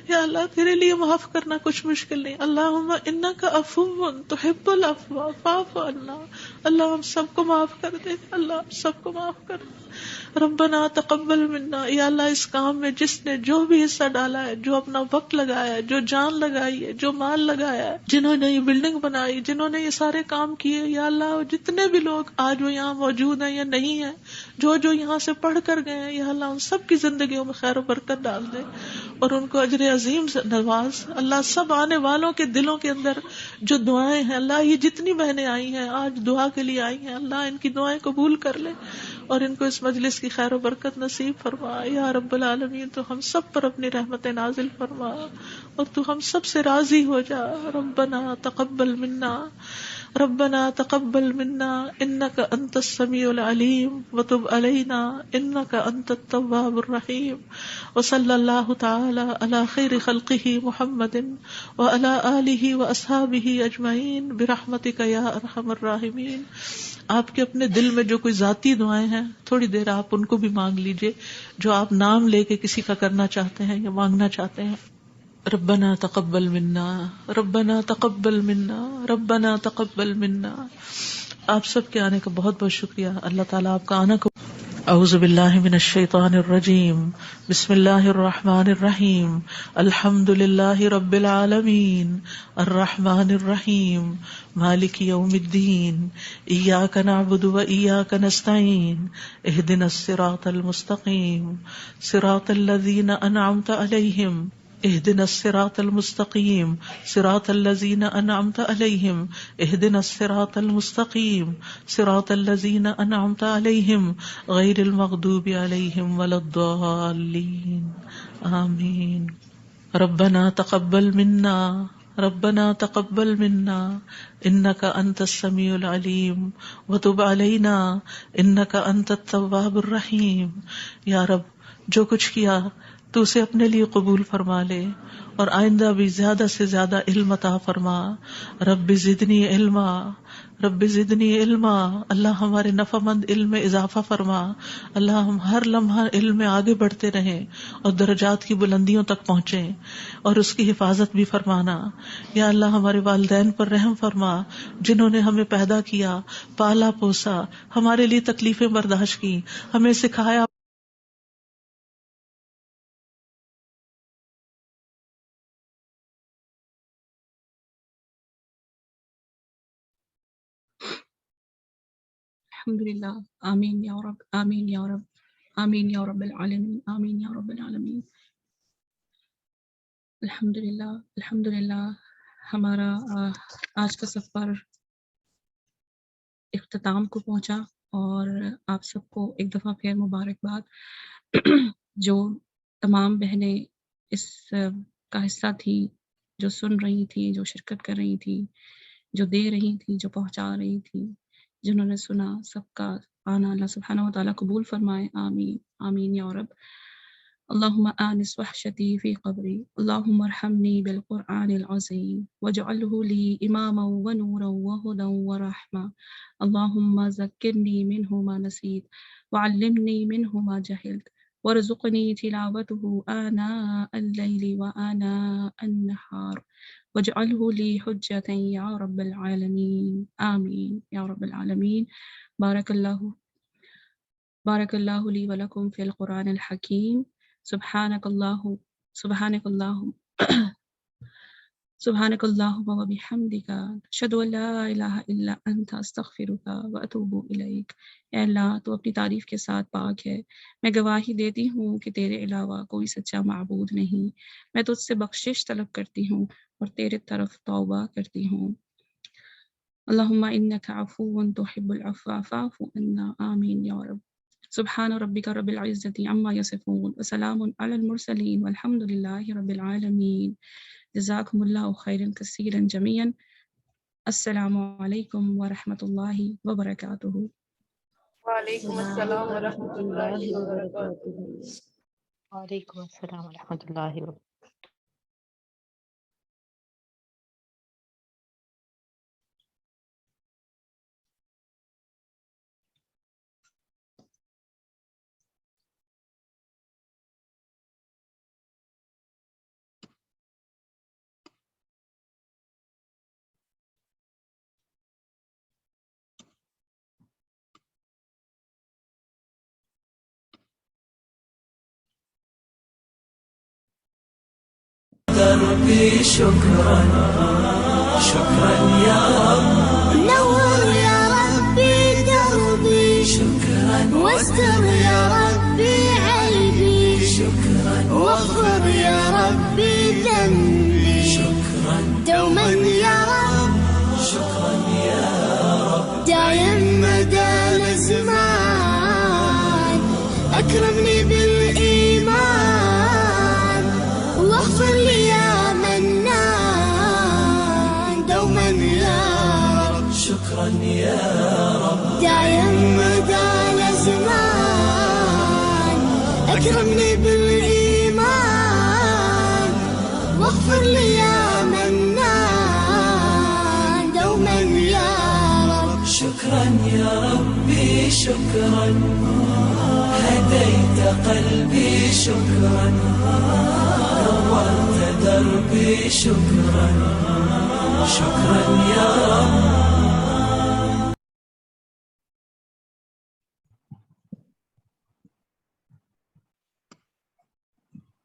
یا اللہ تیرے لیے معاف کرنا کچھ مشکل نہیں. اللہم انک عفو تحب العفو فاعف عنا. اللہ ہم سب کو معاف کر دے. اللہ ہم سب کو معاف کر دے. ربنا تقبل منا. یا اللہ اس کام میں جس نے جو بھی حصہ ڈالا ہے، جو اپنا وقت لگایا ہے، جو جان لگائی ہے، جو مال لگایا ہے، جنہوں نے یہ بلڈنگ بنائی، جنہوں نے یہ سارے کام کیے، یا اللہ جتنے بھی لوگ آج وہ یہاں موجود ہیں یا نہیں ہیں، جو یہاں سے پڑھ کر گئے ہیں، یا اللہ ان سب کی زندگیوں میں خیر و برکت ڈال دے اور ان کو اجر عظیم سے نواز. اللہ سب آنے والوں کے دلوں کے اندر جو دعائیں ہیں، اللہ یہ جتنی بہنیں آئی ہیں آج دعا کے لیے آئی ہیں، اللہ ان کی دعائیں قبول کر لے اور ان کو اس مجلس کی خیر و برکت نصیب فرما. یا رب العالمین تو ہم سب پر اپنی رحمت نازل فرما اور تو ہم سب سے راضی ہو جا. ربنا تقبل منا ربنا تقبل منا انك انت السميع العليم وتب علينا انك انت التواب الرحيم وصلى الله تعالى على خير خلقه محمد وعلى آله واصحابه اجمعين برحمتك يا ارحم الراحمين. آپ کے اپنے دل میں جو کوئی ذاتی دعائیں ہیں تھوڑی دیر آپ ان کو بھی مانگ لیجئے جو آپ نام لے کے کسی کا کرنا چاہتے ہیں یا مانگنا چاہتے ہیں. ربنا تقبل منا ربنا تقبل منا ربنا تقبل منا. آپ سب کے آنے کا بہت بہت شکریہ. اللہ تعالیٰ آپ کا آنا کو. اعوذ باللہ من الشیطان الرجیم. بسم اللہ الرحمن الرحیم. الحمد للہ رب العالمین الرحمن الرحیم مالک یوم الدین. ایاک نعبد و ایاک نستعین. اہدنا الصراط المستقیم صراط الذین انعمت علیہم اهدنا الصراط المستقيم صراط الذين أنعمت عليهم اهدنا الصراط المستقيم صراط الذين أنعمت عليهم غير المغضوب عليهم ولا الضالين آمين. ربنا تقبل منا ربنا تقبل منا انك انت السميع العليم وتب علينا انك انت التواب الرحيم. یا رب جو کچھ کیا تو اسے اپنے لیے قبول فرما لے اور آئندہ بھی زیادہ سے زیادہ علم عطا فرما. رب زدنی علما رب زدنی علما. اللہ ہمارے نفع مند علم میں اضافہ فرما. اللہ ہم ہر لمحہ علم میں آگے بڑھتے رہیں اور درجات کی بلندیوں تک پہنچیں اور اس کی حفاظت بھی فرمانا. یا اللہ ہمارے والدین پر رحم فرما جنہوں نے ہمیں پیدا کیا پالا پوسا ہمارے لیے تکلیفیں برداشت کی ہمیں سکھایا. الحمدللہ. آمین یا رب آمین یا رب آمین یا رب العالمین آمین یا رب العالمین. الحمدللہ الحمدللہ. ہمارا آج کا سفر اختتام کو پہنچا اور آپ سب کو ایک دفعہ پھر مبارکباد. جو تمام بہنیں اس کا حصہ تھی جو سن رہی تھی جو شرکت کر رہی تھی جو دے رہی تھی جو پہنچا رہی تھی جنہوں نے سنا سب کا آنا اللہ سبحانہ و تعالیٰ قبول فرمائے. آمین آمین یا رب. اللہم آنس وحشتی فی قبری اللہم ارحمنی بالقرآن العظیم واجعلہ لی اماما ونورا وہدا ورحمہ. اللہم ذکرنی منہ ما نسیت وعلمنی منہ ما جہلت وارزقنی تلاوتہ آناء اللیل وآناء النہار واجعلہ لی حجتا یا رب العالمین. آمین یا رب العالمین. بارک اللہ لی ولکم فی القرآن الحکیم. سبحانک اللہم و بحمدک اشہد ان لا الہ الا انت استغفرک و اتوب الیک. اے اللہ تو اپنی تعریف کے ساتھ پاک ہے. میں گواہی دیتی ہوں کہ تیرے علاوہ کوئی سچا معبود نہیں. میں تجھ سے بخشش طلب کرتی ہوں اور تیرے طرف توبہ کرتی ہوں. اللہم انک عفو تحب العفو فاعف عنا. آمین یا رب. سبحان ربک رب العزة عما یصفون وسلام علی المرسلین والحمد للہ رب العالمین. جزاکم اللہ خیرا کثیرا جمیعا. السلام علیکم ورحمۃ اللہ وبرکاتہ. وعلیکم السلام ورحمۃ اللہ وبرکاتہ. وعلیکم السلام ورحمۃ اللہ وبرکاتہ. دربي شكرا شكرا يا رب. نور يا ربي دربي شكرا واستر يا ربي عيبي شكرا واغفر يا ربي ذنبي شكرا دوما يا رب. شكرا يا رب. دايم مدى الزمان أكرمني بالإيمان واغفر لي يا منان دوما يا رب. شكرا يا رب دايم مدى الأزمان أكرمني بالإيمان واغفر لي يا منان دوما يا رب. شكرا يا ربي شكرا هديت قلبي شكرا نورت دربي شكرا شكرا يا رب